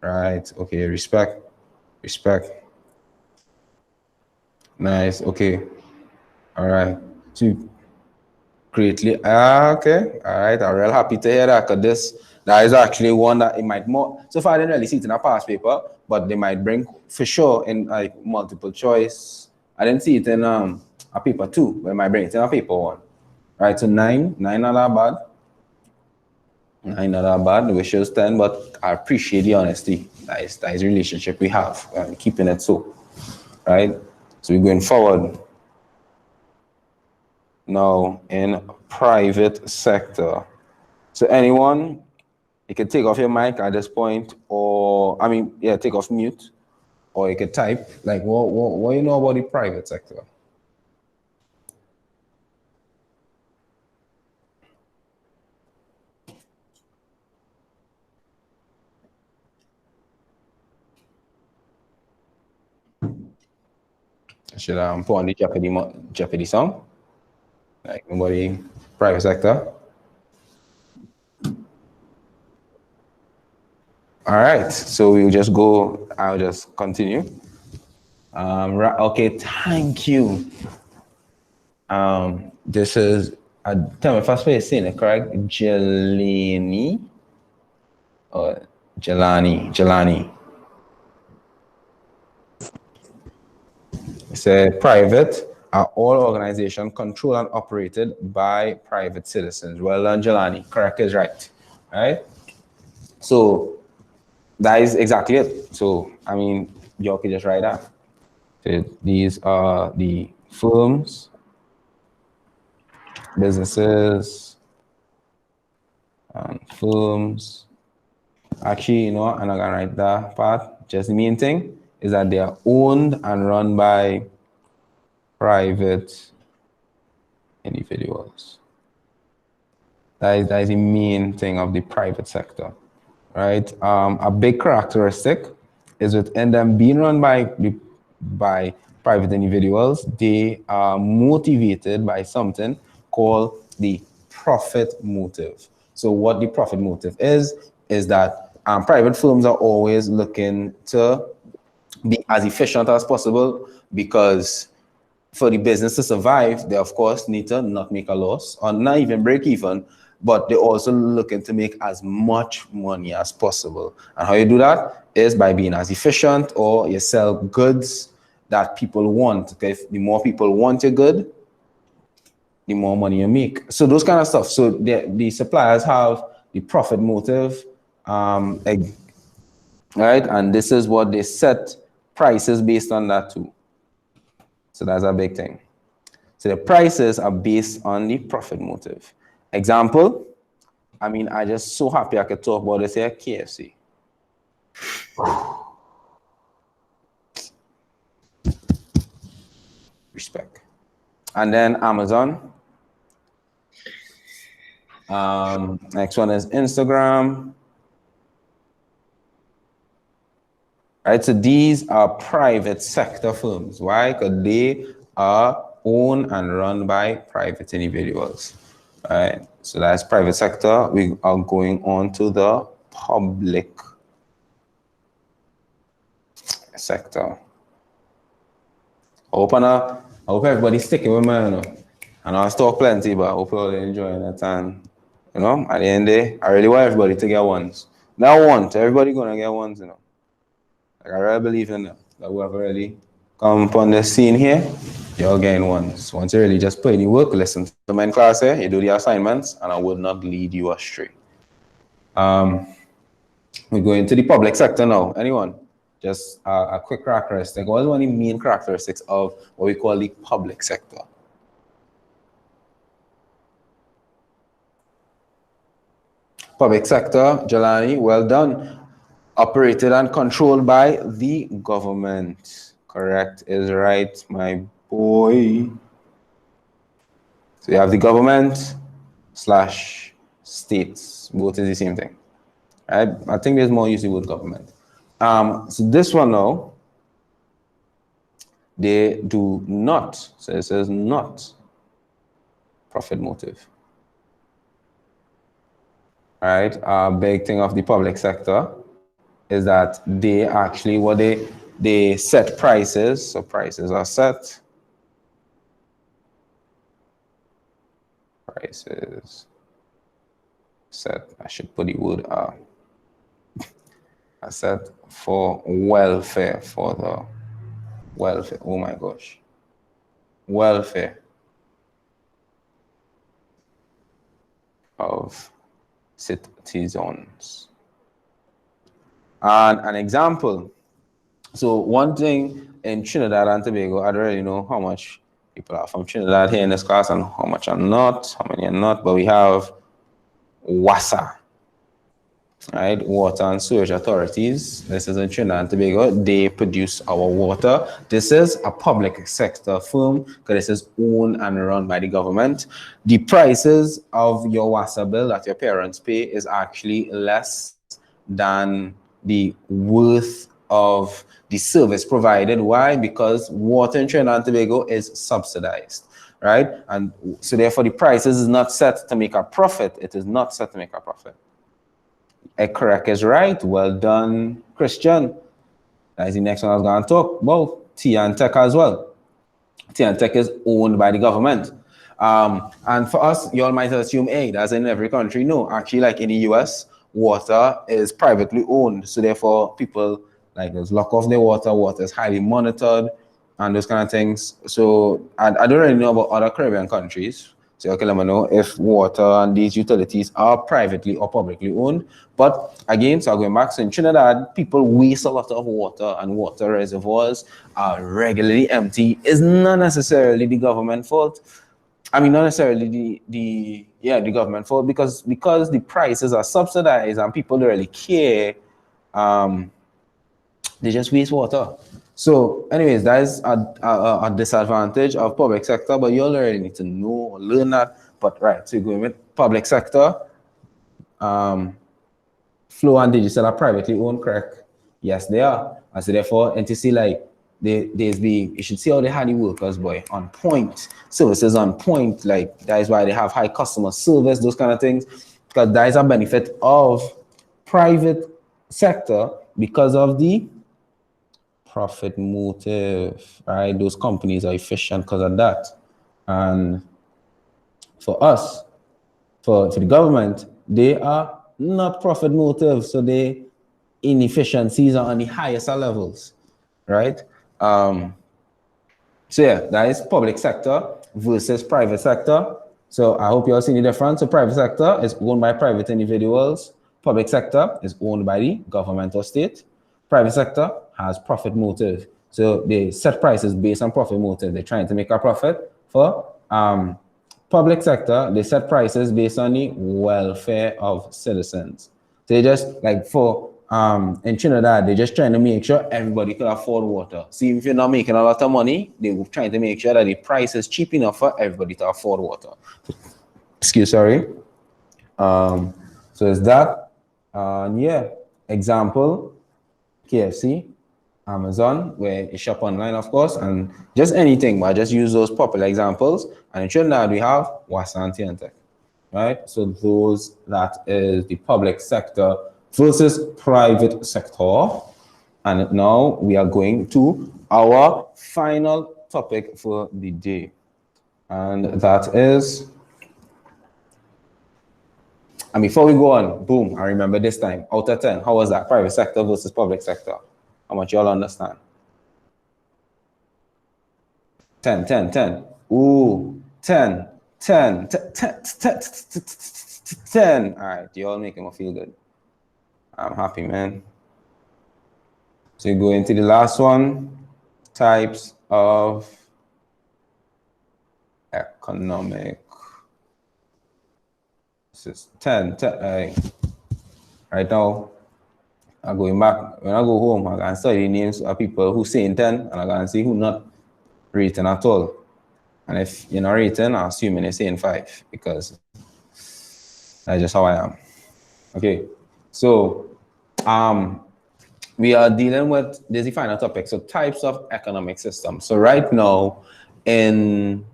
Right. Okay. Respect. Nice. Okay. All right. So greatly. Okay. All right. I'm real happy to hear that, because that is actually one that it might more. So far, I didn't really see it in a past paper, but they might bring for sure in like multiple choice. I didn't see it in a paper 2, but it might bring it in a paper 1. Right. So 9 not that bad. 9 not that bad. We shows 10, but I appreciate the honesty. That is the relationship we have, keeping it so. Right. So we're going forward. now in private sector. So anyone, you can take off your mic at this point, or I mean, yeah, take off mute, or you can type. Like, what you know about the private sector? Should I put on the Jeopardy song? Like nobody private sector. All right, so we'll just go. I'll just continue. Right, okay, thank you. This is tell me first way of saying it correct. Jelani or Jelani. It's a private. Are all organizations controlled and operated by private citizens? Well done, Jelani. Correct is right. All right. So that is exactly it. So I mean, you can just write that. So these are the firms, businesses, and firms. Actually, you know, I'm not gonna write that part. Just the main thing is that they are owned and run by private individuals. That is the main thing of the private sector, right? A big characteristic is within them being run by private individuals, they are motivated by something called the profit motive. So what the profit motive is that private firms are always looking to be as efficient as possible, because for the business to survive, they of course need to not make a loss or not even break even, but they're also looking to make as much money as possible. And how you do that is by being as efficient, or you sell goods that people want. Okay, if the more people want your good, the more money you make. So those kind of stuff. So the suppliers have the profit motive, right? And this is what they set prices based on that too. So that's a big thing. So the prices are based on the profit motive. Example, I mean, I just so happy I could talk about this here, KFC. Respect. And then Amazon. Next one is Instagram. Right, so these are private sector firms. Why? Because they are owned and run by private individuals. Right, so that's private sector. We are going on to the public sector. I hope everybody's sticking with me, you know. And I'll talk plenty, but I hope you're all enjoying it. And you know, at the end of the day, I really want everybody to get ones. Not want, everybody gonna get ones, you know. Like I really believe in that whoever really come upon the scene here, you're getting ones. Once you really just put in the work, listen to my class here, you do the assignments, and I will not lead you astray. We go into the public sector now. Anyone? Just a quick characteristic. What is one of the main characteristics of what we call the public sector? Public sector, Jelani, well done. Operated and controlled by the government. Correct is right, my boy. So you have the government slash states. Both is the same thing. Right? I think there's more use with government. So this one now, they do not, so it says not profit motive. All right, a big thing of the public sector is that they actually, they set prices, so prices are set. Prices set, I should put the word I said for welfare, for the welfare, oh my gosh, welfare of citizens. And an example, so one thing in Trinidad and Tobago, I don't really know how much people are from Trinidad here in this class and how much are not, how many are not, but we have WASA, right? Water and Sewage Authorities. This is in Trinidad and Tobago. They produce our water. This is a public sector firm because this is owned and run by the government. The prices of your WASA bill that your parents pay is actually less than the worth of the service provided. Why? Because water in Trinidad and Tobago is subsidized, right? And so therefore the prices is not set to make a profit. It is not set to make a profit. Correct is right. Well done, Christian. That's the next one I was going to talk about. Tea and Tech as well. Tea and Tech is owned by the government. And for us, you all might assume, hey, that's in every country. No, actually, like in the US, water is privately owned. So therefore, people like those lock off their water. Water is highly monitored and those kind of things. So I don't really know about other Caribbean countries. So okay, let me know if water and these utilities are privately or publicly owned. But again, so going back, so in Trinidad, people waste a lot of water and water reservoirs are regularly empty. It's not necessarily the government fault. I mean, not necessarily the government fault because the prices are subsidized and people don't really care. They just waste water. So anyways, that is a disadvantage of public sector, but you already need to know or learn that. But right, so you're going with public sector, Flow and Digital are privately owned, correct? Yes, they are. And so therefore, NTC, like, you should see how they had the workers, boy, on point, services on point. Like, that is why they have high customer service, those kind of things, because that is a benefit of private sector because of the profit motive, right? Those companies are efficient because of that. And for us, for the government, they are not profit motive, so the inefficiencies are on the highest levels, right? So yeah, that is public sector versus private sector. So I hope you all see the difference. So private sector is owned by private individuals. Public sector is owned by the government or state. Private sector has profit motive. So they set prices based on profit motive. They're trying to make a profit. For public sector, they set prices based on the welfare of citizens. So they just, like for in Trinidad, they're just trying to make sure everybody can afford water. See, if you're not making a lot of money, they're trying to make sure that the price is cheap enough for everybody to afford water. Sorry. So it's that. Yeah, example, KFC, Amazon, where you shop online, of course, and just anything, but I just use those popular examples. And in Trinidad, we have Wasanti and Tech, right? So that is the public sector versus private sector. And now we are going to our final topic for the day. And that is, and before we go on, boom, I remember this time, out of 10, how was that? Private sector versus public sector. How much y'all understand? 10, 10, 10. Ooh, 10, 10, 10, 10, 10, 10. All right, y'all making me feel good. I'm happy, man. So you go into the last one, types of economic system. 10, 10. Right now, I'm going back. When I go home, I'm going to study the names of people who saying 10, and I'm going to see who not rating at all. And if you're not rating, I'm assuming you're saying 5, because that's just how I am. Okay, so we are dealing with this the final topic. So types of economic systems. So right now, in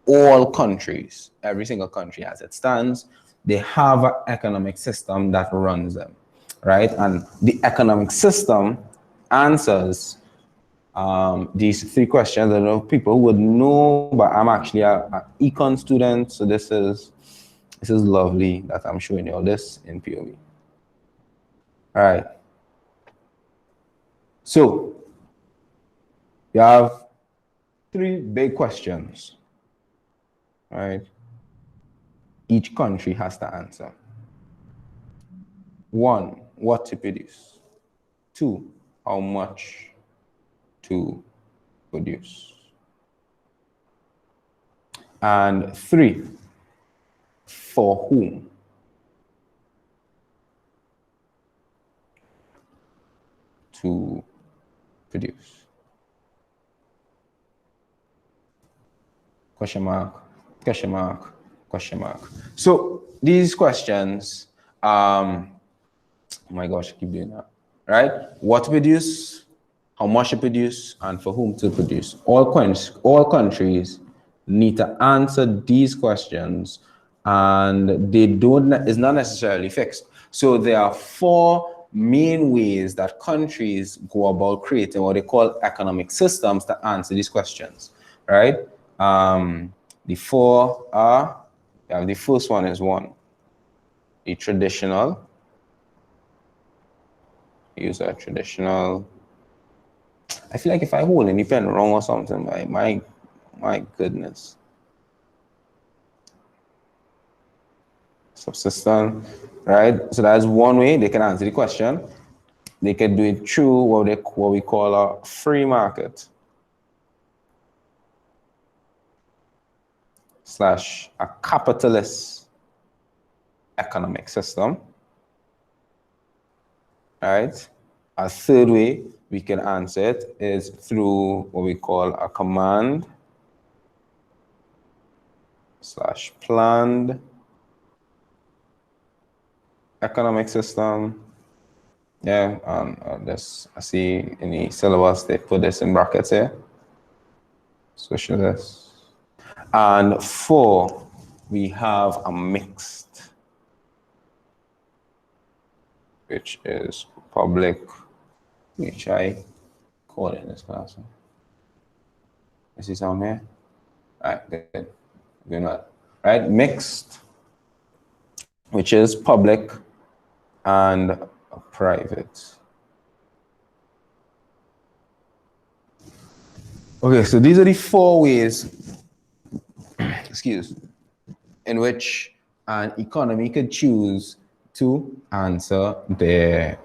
all countries, every single country as it stands, they have an economic system that runs them, right? And the economic system answers these 3 questions. I don't know people who would know, but I'm actually an econ student, so this is lovely that I'm showing you all this in POB. All right. So you have 3 big questions, right? Each country has to answer. 1, what to produce. 2, how much to produce. And 3, for whom? To produce. Question mark, question mark, question mark. So these questions, oh my gosh, I keep doing that, right? What to produce, how much to produce, and for whom to produce. All countries need to answer these questions, and they don't, it's not necessarily fixed. So there are 4 main ways that countries go about creating what they call economic systems to answer these questions, right? The 4 are, the first one is 1, the traditional. Use a traditional. I feel like if I hold any pen wrong or something, my goodness. Subsistence, right? So that's one way they can answer the question. They can do it through what we call a free market / a capitalist economic system. All right. A third way we can answer it is through what we call a command / planned economic system. Yeah, this, I see in the syllabus they put this in brackets here. Socialist. And 4, we have a mixed, which is public, which I call it in this class. You see something here? All right, good. Good enough. Right, mixed, which is public and private. Okay, so these are the 4 ways, in which an economy could choose to answer their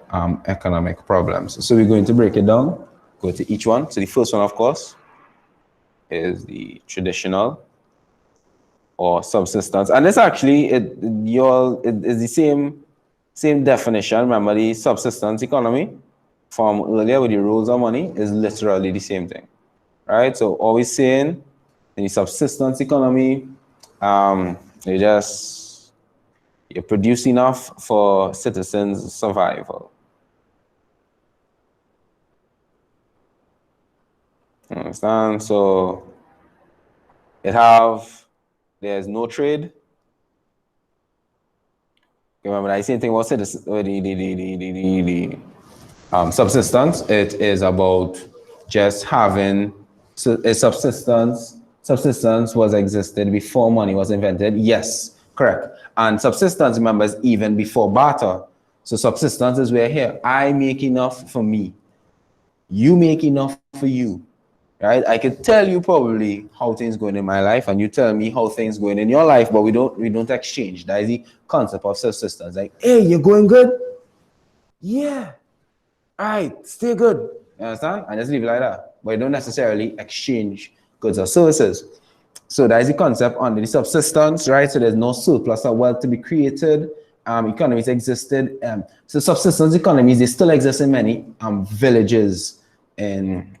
economic problems. So we're going to break it down, go to each one. So the first one, of course, is the traditional or subsistence. And this actually, it is the same definition. Remember, the subsistence economy from earlier with the rules of money is literally the same thing, right? So always saying in the subsistence economy, you produce enough for citizens' survival. Understand? So there's no trade. Remember, I same thing about citizens, the subsistence. It is about just having a subsistence. Subsistence was existed before money was invented. Yes, correct. And subsistence, remember, is even before barter. So subsistence is where here I make enough for me, you make enough for you, right? I could tell you probably how things going in my life, and you tell me how things going in your life, but we don't exchange. That is the concept of subsistence. Like, hey, you're going good? Yeah. All right, stay good. You understand? And just leave it like that. But you don't necessarily exchange goods or services. So that is the concept under the subsistence, right? So there's no surplus of wealth to be created. Economies existed. So subsistence economies, they still exist in many villages in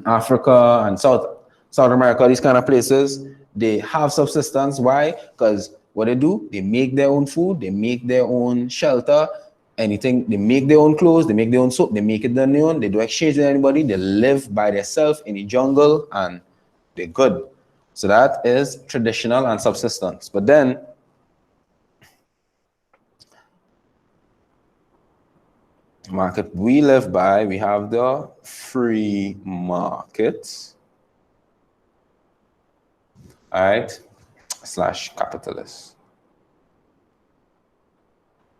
Africa and South America, these kind of places. They have subsistence. Why? Because what they do, they make their own food, they make their own shelter, anything, they make their own clothes, they make their own soap, they make it their own, they don't exchange with anybody, they live by themselves in the jungle and they're good. So that is traditional and subsistence. But then market we live by, we have the free market, all right, / capitalist.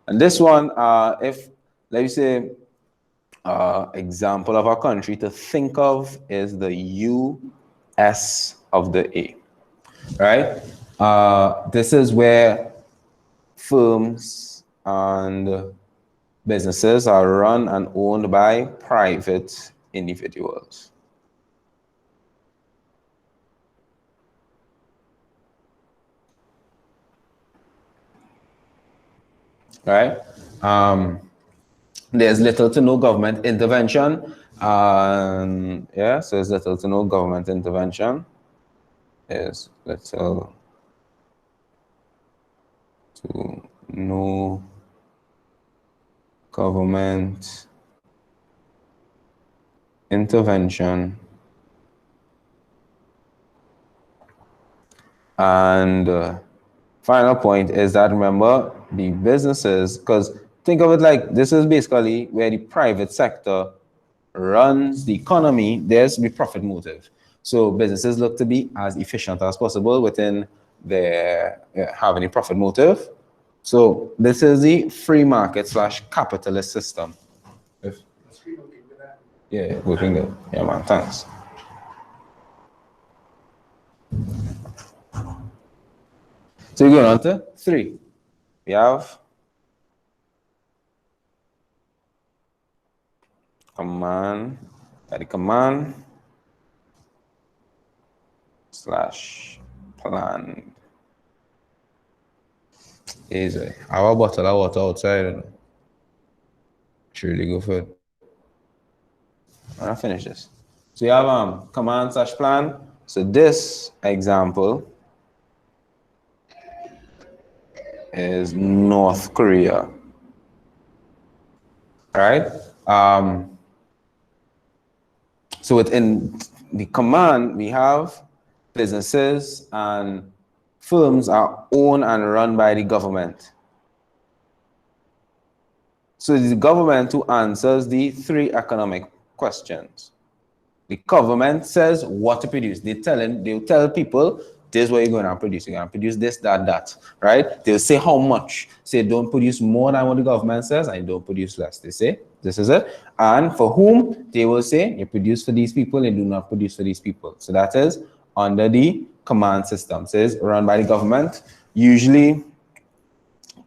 And this one, if, let me say, example of a country to think of is the US of the A, right? This is where firms and businesses are run and owned by private individuals. right? There's little to no government intervention. Yeah, so there's little to no government intervention. There's little to no government intervention. And final point is that remember the businesses, because think of it like this is basically where the private sector runs the economy. There's the profit motive. So businesses look to be as efficient as possible within their having a profit motive. So this is the free market slash capitalist system. Yeah, working good. Yeah, man, thanks. So we're going on to 3. We have command, the command slash plan. Easy. I have a bottle of water outside. It's really good food. I'll finish this. So you have command slash plan. So this example is North Korea. Right? So within the command, we have businesses and firms are owned and run by the government. So it's the government who answers the 3 economic questions. The government says what to produce. They'll tell people, this is what you're going to produce. You're going to produce this, that, right? They'll say how much. Say don't produce more than what the government says and don't produce less. They say, this is it. And for whom, they will say, you produce for these people and do not produce for these people. So that is under the command system. So it's run by the government. Usually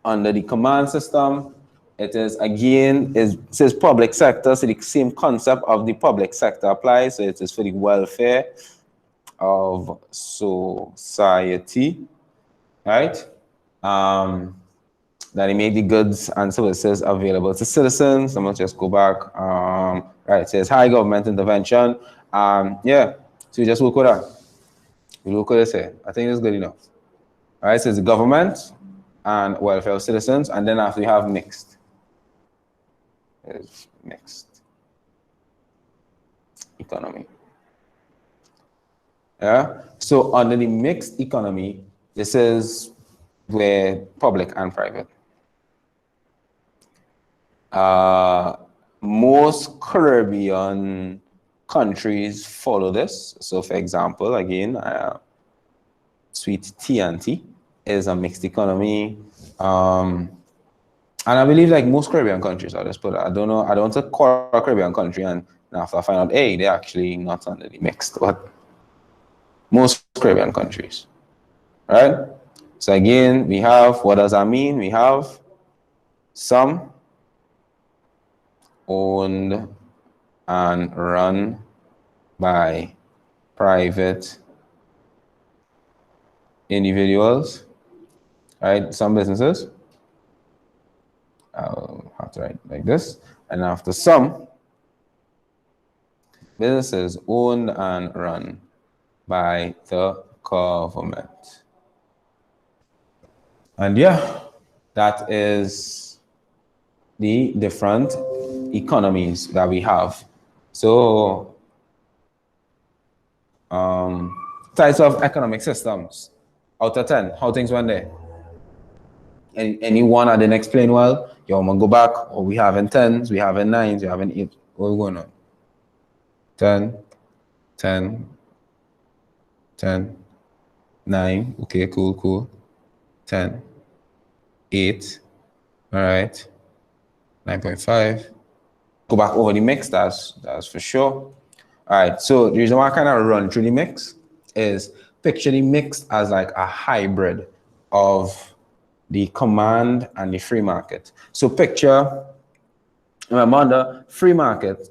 under the command system, it is again, it says public sector, so the same concept of the public sector applies. So it is for the welfare of society, right? That they make the goods and services available to citizens. I'm gonna just go back. Right, it says high government intervention. Yeah, so we just work with that. We look at this here. I think it's good enough. All right, so it's the government and welfare of citizens, and then after you have mixed. Is mixed economy. Yeah. So under the mixed economy, this is where public and private. Most Caribbean countries follow this. So for example, again, sweet tea and tea is a mixed economy. And I believe like most Caribbean countries, I'll just put it, I don't know, I don't want to call a Caribbean country and after I find out, hey, they're actually not under the mixed, but most Caribbean countries, right? So again, we have, what does that mean? We have some owned and run by private individuals, right? Some businesses. I'll have to write like this. And after some, businesses owned and run by the government. And yeah, that is the different economies that we have. So, types of economic systems. Out of 10, how things went there? Anyone I didn't explain well? You want to go back? Or we have in 10s, we have in 9s, we have in 8. What's going on? 10, 10, 10, 9. Okay, cool. 10, 8. All right. 9.5. Go back over the mix, that's for sure. All right, so the reason why I kind of run through the mix is picture the mix as like a hybrid of the command and the free market. So picture, remember under free market,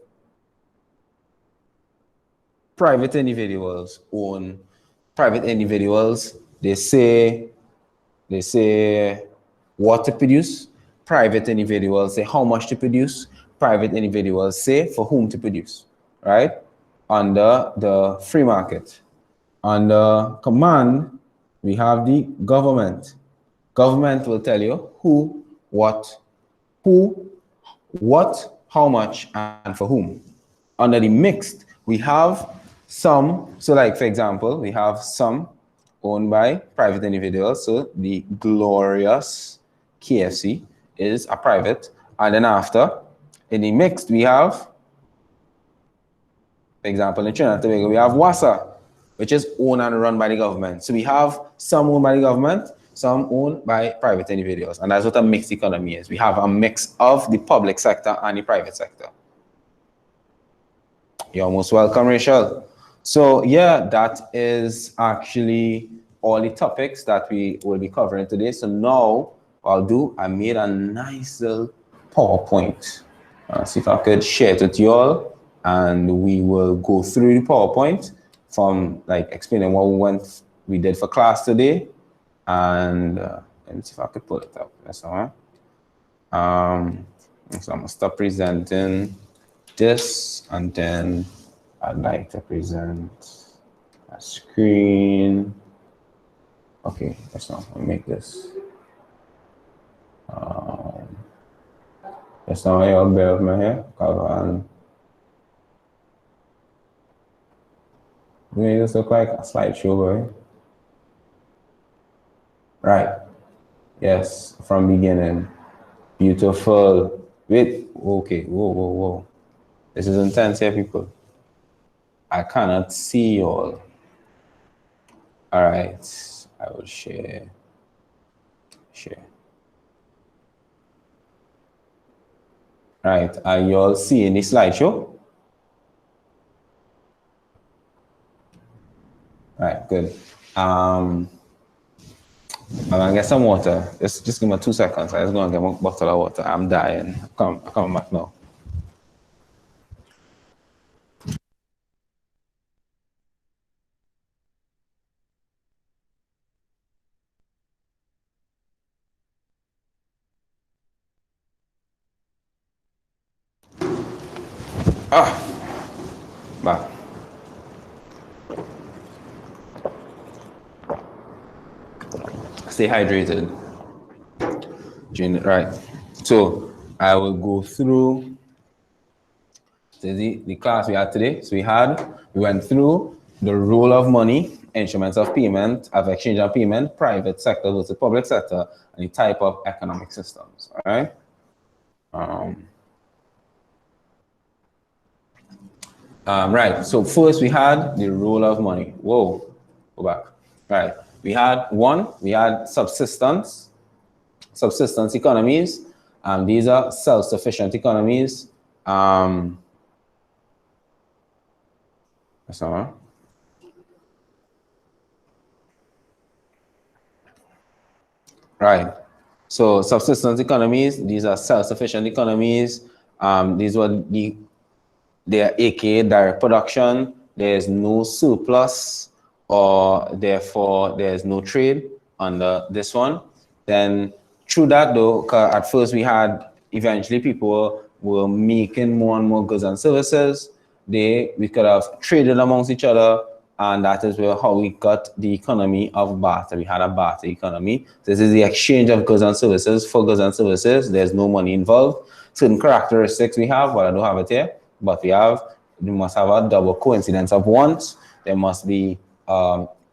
private individuals own, private individuals, they say what to produce, private individuals say how much to produce, private individuals say for whom to produce, right? Under the free market. Under command, we have the government. Government will tell you who, what, how much, and for whom. Under the mixed, we have some, so like for example, we have some owned by private individuals. So the glorious KFC is a private. And then after, in the mixed, we have, for example, in Trinidad and Tobago, we have WASA, which is owned and run by the government. So we have some owned by the government, some owned by private individuals. And that's what a mixed economy is. We have a mix of the public sector and the private sector. You're most welcome, Rachel. So yeah, that is actually all the topics that we will be covering today. So now I'll do, I made a nice little PowerPoint. See if I could share it with you all, and we will go through the PowerPoint from like explaining what we did for class today. And let me see if I could pull it up. That's all right. So I'm gonna stop presenting this, and then I'd like to present a screen. Okay, that's not. Let me make this. That's not y'all bear with me here. Make this look like a slideshow, boy. Right. Yes, from beginning. Beautiful. Wait. Okay. Whoa. This is intense here, people. I cannot see you all. All right. I will share. Right. Are you all seeing the slideshow? Right. Good. I'm gonna get some water. Just give me 2 seconds. I'm just gonna get a bottle of water. I'm dying. I'm coming back now. Back. Stay hydrated. Right. So I will go through the class we had today. So we went through the role of money, instruments of payment, of exchange and payment, private sector versus public sector, and the type of economic systems. All right. Right. So first we had the role of money. Whoa. Go back. Right. We had subsistence economies. These are self-sufficient economies. That's all right. Right. So subsistence economies, these are self-sufficient economies. These were they're aka direct production. There's no surplus, or therefore there's no trade under this one. Then through that though, at first we had, eventually people were making more and more goods and services. We could have traded amongst each other, and that is how we got the economy of barter. We had a barter economy. This is the exchange of goods and services for goods and services. There's no money involved. Certain characteristics we have, but I don't have it here, but we must have a double coincidence of wants. There must be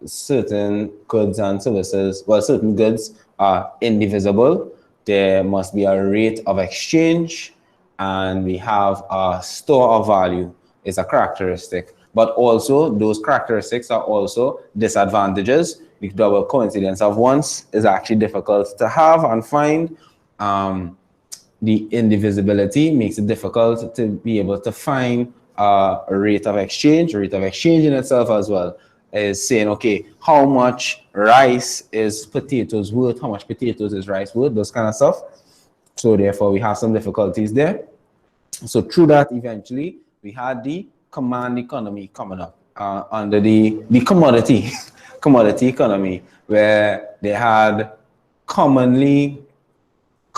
certain goods and services, well, certain goods are indivisible. There must be a rate of exchange, and we have a store of value is a characteristic. But also those characteristics are also disadvantages. The double coincidence of wants is actually difficult to have and find. The indivisibility makes it difficult to be able to find a rate of exchange. Rate of exchange in itself as well is saying, okay, how much rice is potatoes worth? How much potatoes is rice worth? Those kind of stuff. So therefore, we have some difficulties there. So through that, eventually, we had the command economy coming up under the commodity economy, where they had common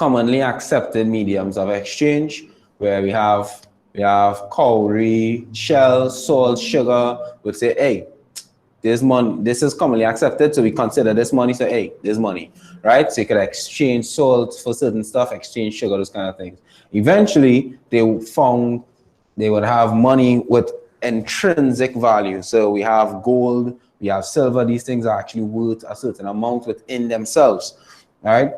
commonly accepted mediums of exchange, where we have cowrie, shell, salt, sugar. We'd say, hey, there's money, this is commonly accepted, so we consider this money, so hey, there's money, right? So you could exchange salt for certain stuff, exchange sugar, those kind of things. Eventually, they found they would have money with intrinsic value. So we have gold, we have silver, these things are actually worth a certain amount within themselves, right?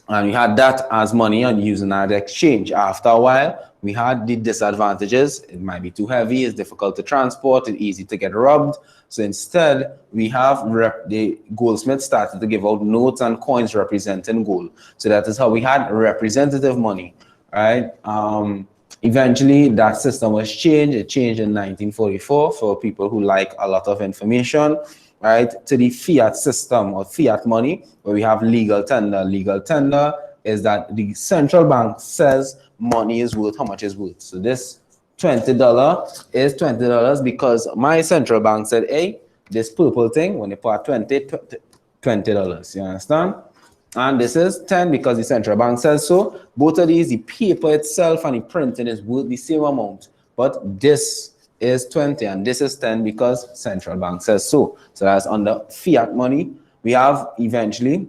And we had that as money and using that exchange. After a while, we had the disadvantages. It might be too heavy, it's difficult to transport, it's easy to get robbed. So instead, we have the goldsmiths started to give out notes and coins representing gold. So that is how we had representative money, right? Eventually, that system was changed. It changed in 1944 for people who like a lot of information, right, to the fiat system or fiat money, where we have legal tender. Legal tender is that the central bank says money is worth how much it's worth. So this $20 is $20 because my central bank said, hey, this purple thing, when they put $20, you understand? And this is 10 because the central bank says so. Both of these, the paper itself and the printing is worth the same amount, but this is 20 and this is 10 because central bank says so. So that's under fiat money. We have eventually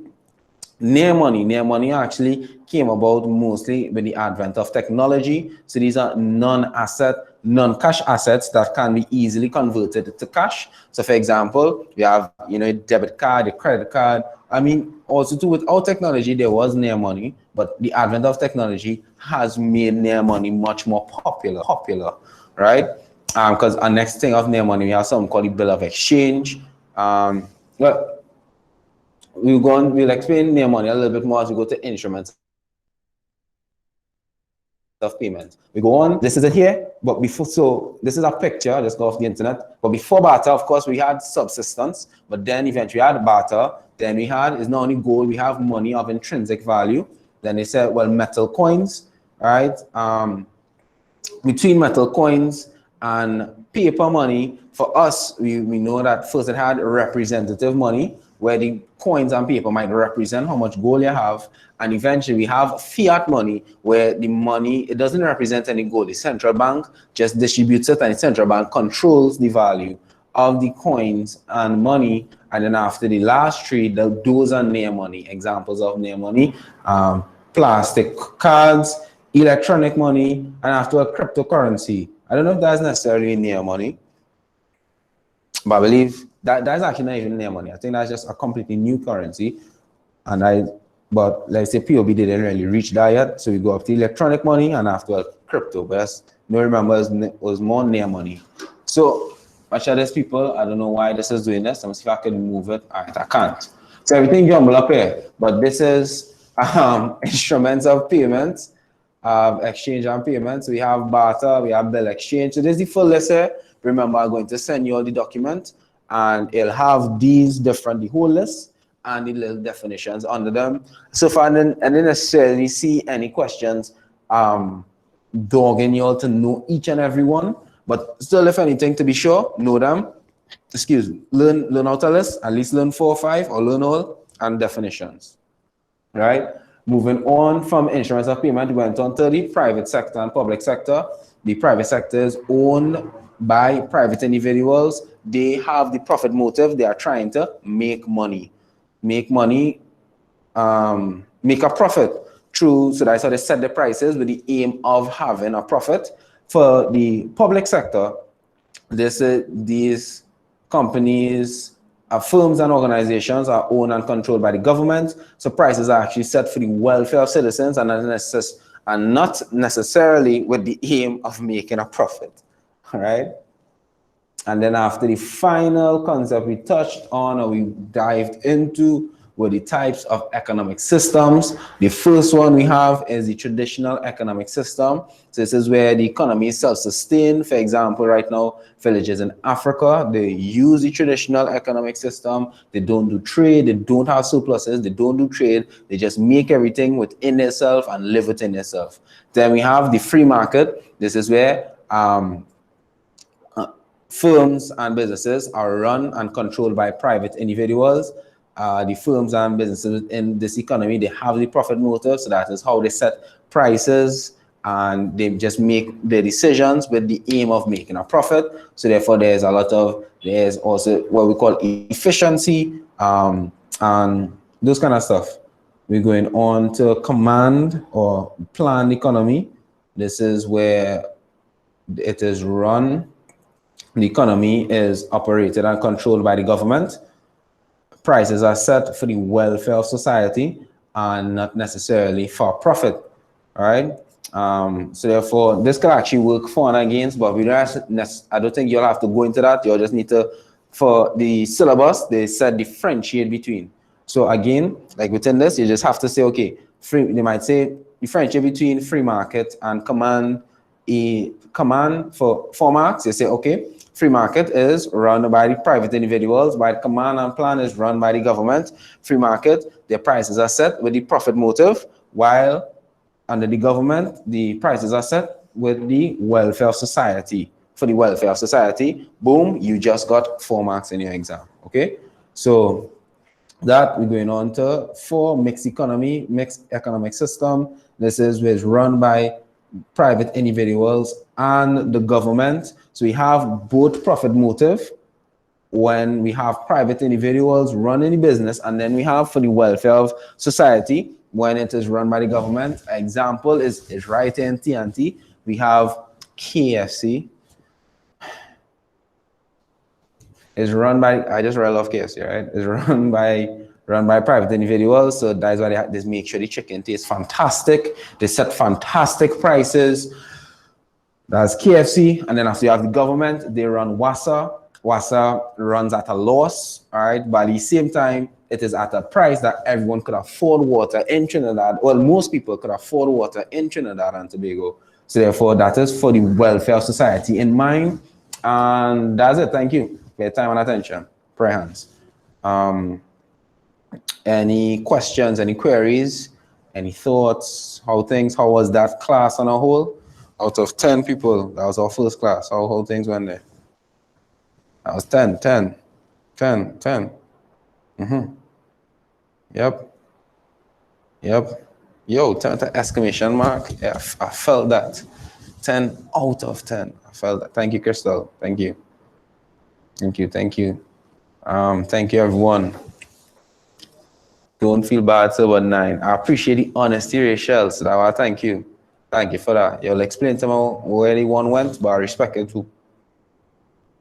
near money. Near money actually came about mostly with the advent of technology. So these are non-cash assets that can be easily converted to cash. So for example, we have, a debit card, a credit card. I mean, also too, without technology, there was near money, but the advent of technology has made near money much more popular, right? Because our next thing of near money, we have something called the bill of exchange. Well, we'll explain near money a little bit more as we go to instruments of payment. We go on, this is it here, but before, so this is a picture, just go off the internet. But before barter, of course, we had subsistence, but then eventually we had barter. Then we had, is not only gold, we have money of intrinsic value. Then they said, well, metal coins, right? Between metal coins and paper money, for us, we know that first it had representative money, where the coins and paper might represent how much gold you have. And eventually we have fiat money, where the money, it doesn't represent any gold. The central bank just distributes it and the central bank controls the value of the coins and money. And then after the last three, those are near money. Examples of near money, plastic cards, electronic money, and after cryptocurrency. I don't know if that's necessarily near money, but I believe that's actually not even near money. I think that's just a completely new currency. But let's say POB didn't really reach that yet. So we go up to electronic money and after crypto. But remember, it was more near money. So much of these people, I don't know why this is doing this. Let me see if I can move it. All right, I can't. So everything jumbled up here. But this is instruments of payments, exchange and payments. We have barter, we have bill exchange. So this is the full list here. Remember, I'm going to send you all the document and it'll have these different, the whole list and the little definitions under them. So far, I didn't necessarily see any questions dogging you all to know each and every one. But still, if anything, to be sure, know them. Excuse me, learn out a list, at least learn 4 or 5 or learn all and definitions. Right? Moving on from instruments of payment, we went on to the private sector and public sector. The private sector is owned by private individuals. They have the profit motive. They are trying to make money. Make a profit through, so that's how they set the prices with the aim of having a profit. For the public sector, these companies, firms and organizations are owned and controlled by the government. So prices are actually set for the welfare of citizens and not necessarily with the aim of making a profit, all right? And then after the final concept we touched on or we dived into were the types of economic systems. The first one we have is the traditional economic system. So this is where the economy is self-sustained. For example, right now, villages in Africa, they use the traditional economic system. They don't do trade. They don't have surpluses. They don't do trade. They just make everything within themselves and live within themselves. Then we have the free market. This is where firms and businesses are run and controlled by private individuals. the firms and businesses in this economy, they have the profit motive, so that is how they set prices, and they just make their decisions with the aim of making a profit. So therefore, there's also what we call efficiency, and those kind of stuff. We're going on to command or planned economy. This is where it is run. The economy is operated and controlled by the government. Prices are set for the welfare of society and not necessarily for profit. All right. So therefore, this could actually work for and against, but I don't think you'll have to go into that. You'll just need to, for the syllabus, they said differentiate between. So again, like within this, you just have to say, okay, they might say differentiate between free market and command. A command for 4 marks, you say, okay, free market is run by the private individuals, by the command and plan is run by the government. Free market, their prices are set with the profit motive, while under the government, the prices are set with the welfare of society. For the welfare of society, boom, you just got 4 marks in your exam, okay? So that we're going on to 4, mixed economy, mixed economic system. This is where it's run by private individuals and the government. So we have both profit motive when we have private individuals running the business, and then we have for the welfare of society when it is run by the government. Example is right in TNT. We have KFC. It's run by, I just read off KFC, right? It's run by private individuals, so that's why they make sure the chicken tastes fantastic. They set fantastic prices. That's KFC, and then after you have the government, they run WASA. WASA runs at a loss, all right? But at the same time, it is at a price that everyone could afford water in Trinidad. Well, most people could afford water in Trinidad and Tobago. So therefore, that is for the welfare of society in mind. And that's it. Thank you for your time and attention. Pray hands. Any questions, any queries, any thoughts? How was that class on a whole? Out of 10 people, that was our first class. How things went there? That was 10. Yep. Yo, 10 exclamation mark. Yeah, I felt that. 10 out of 10. I felt that. Thank you, Crystal. Thank you. Thank you, everyone. Don't feel bad, so about 9. I appreciate the honesty, Rachel. So that was, thank you. Thank you for that. You'll explain to me where the one went, but I respect it too.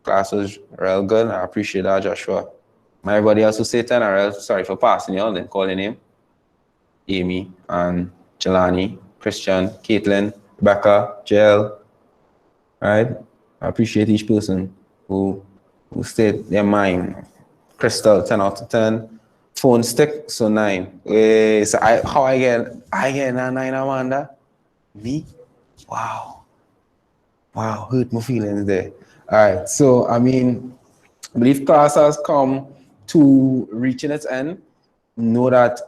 Class was real good. I appreciate that, Joshua. Everybody else who say 10, I'm real sorry for passing you on, then call your name. Amy and Jelani, Christian, Caitlin, Rebecca, Jill. Right? I appreciate each person who stayed their mind. Crystal, 10 out of 10. Phone stick, so 9. So I get a 9, Amanda? Me? Wow, hurt my feelings there. All right, so I believe class has come to reaching its end. Know that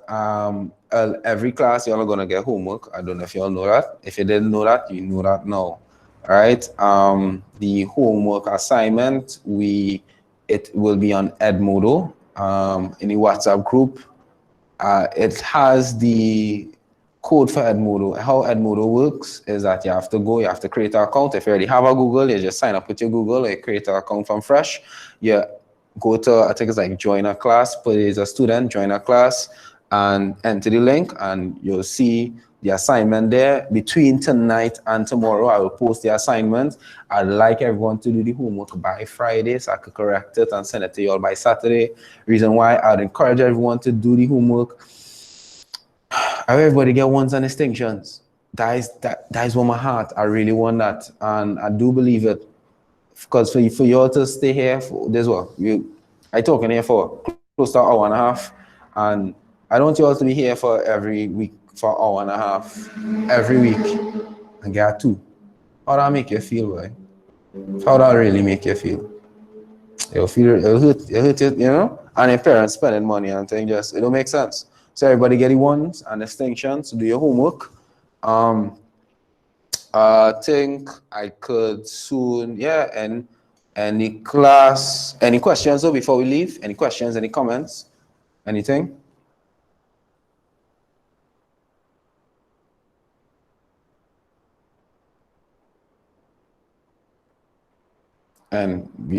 every class you're gonna get homework. I don't know if you all know that. If you didn't know that, you know that now. All right. The homework assignment, it will be on Edmodo in the WhatsApp group. It has the code for Edmodo. How Edmodo works is that you have to create an account. If you already have a Google, you just sign up with your Google, you create an account from fresh. You go to, I think it's like join a class, put it as a student, join a class, and enter the link, and you'll see the assignment there. Between tonight and tomorrow, I will post the assignment. I'd like everyone to do the homework by Friday so I could correct it and send it to you all by Saturday. Reason why I'd encourage everyone to do the homework. Everybody get ones and distinctions. That is what my heart. I really want that, and I do believe it. Because for you all to stay here for this I talking here for close to an hour and a half, and I don't want you all to be here for every week for an hour and a half every week and get 2. How that make you feel, boy? How that really make you feel? It'll hurt you, you know? And your parents spending money and things, it don't make sense. So everybody get the ones and distinctions, do your homework. I think I could soon, and the class, any questions though before we leave? Any questions, any comments? Anything?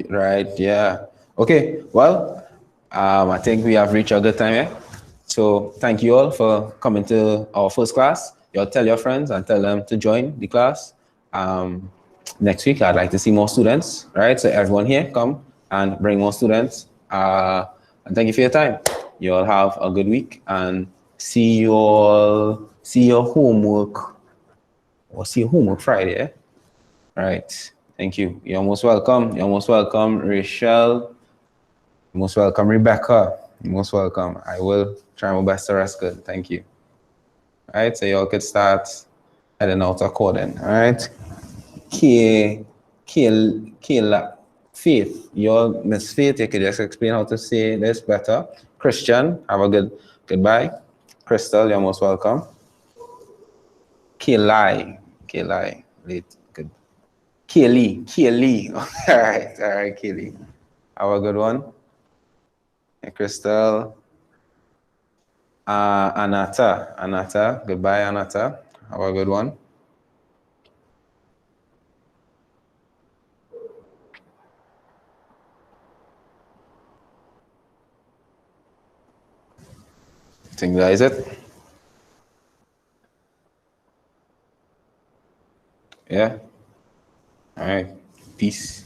Right, yeah. Okay, well, I think we have reached a good time, yeah? So thank you all for coming to our first class. You'll tell your friends and tell them to join the class. Next week, I'd like to see more students, right? So everyone here, come and bring more students. And thank you for your time. You all have a good week and see your homework, or see your homework Friday, eh? Right. Thank you. You're most welcome. You're most welcome, Rachel. You're most welcome, Rebecca. You're most welcome. I will try my best to rest good. Thank you. All right. So y'all could start heading out according. All right. K, Faith. You're Miss Faith. You could just explain how to say this better. Christian, have a goodbye. Crystal, you're most welcome. Kaylee, late, good. Kaylee. All right, Kaylee. Have a good one. Hey, Crystal. Anata. Goodbye, Anata. Have a good one. I think that is it. Yeah. All right. Peace.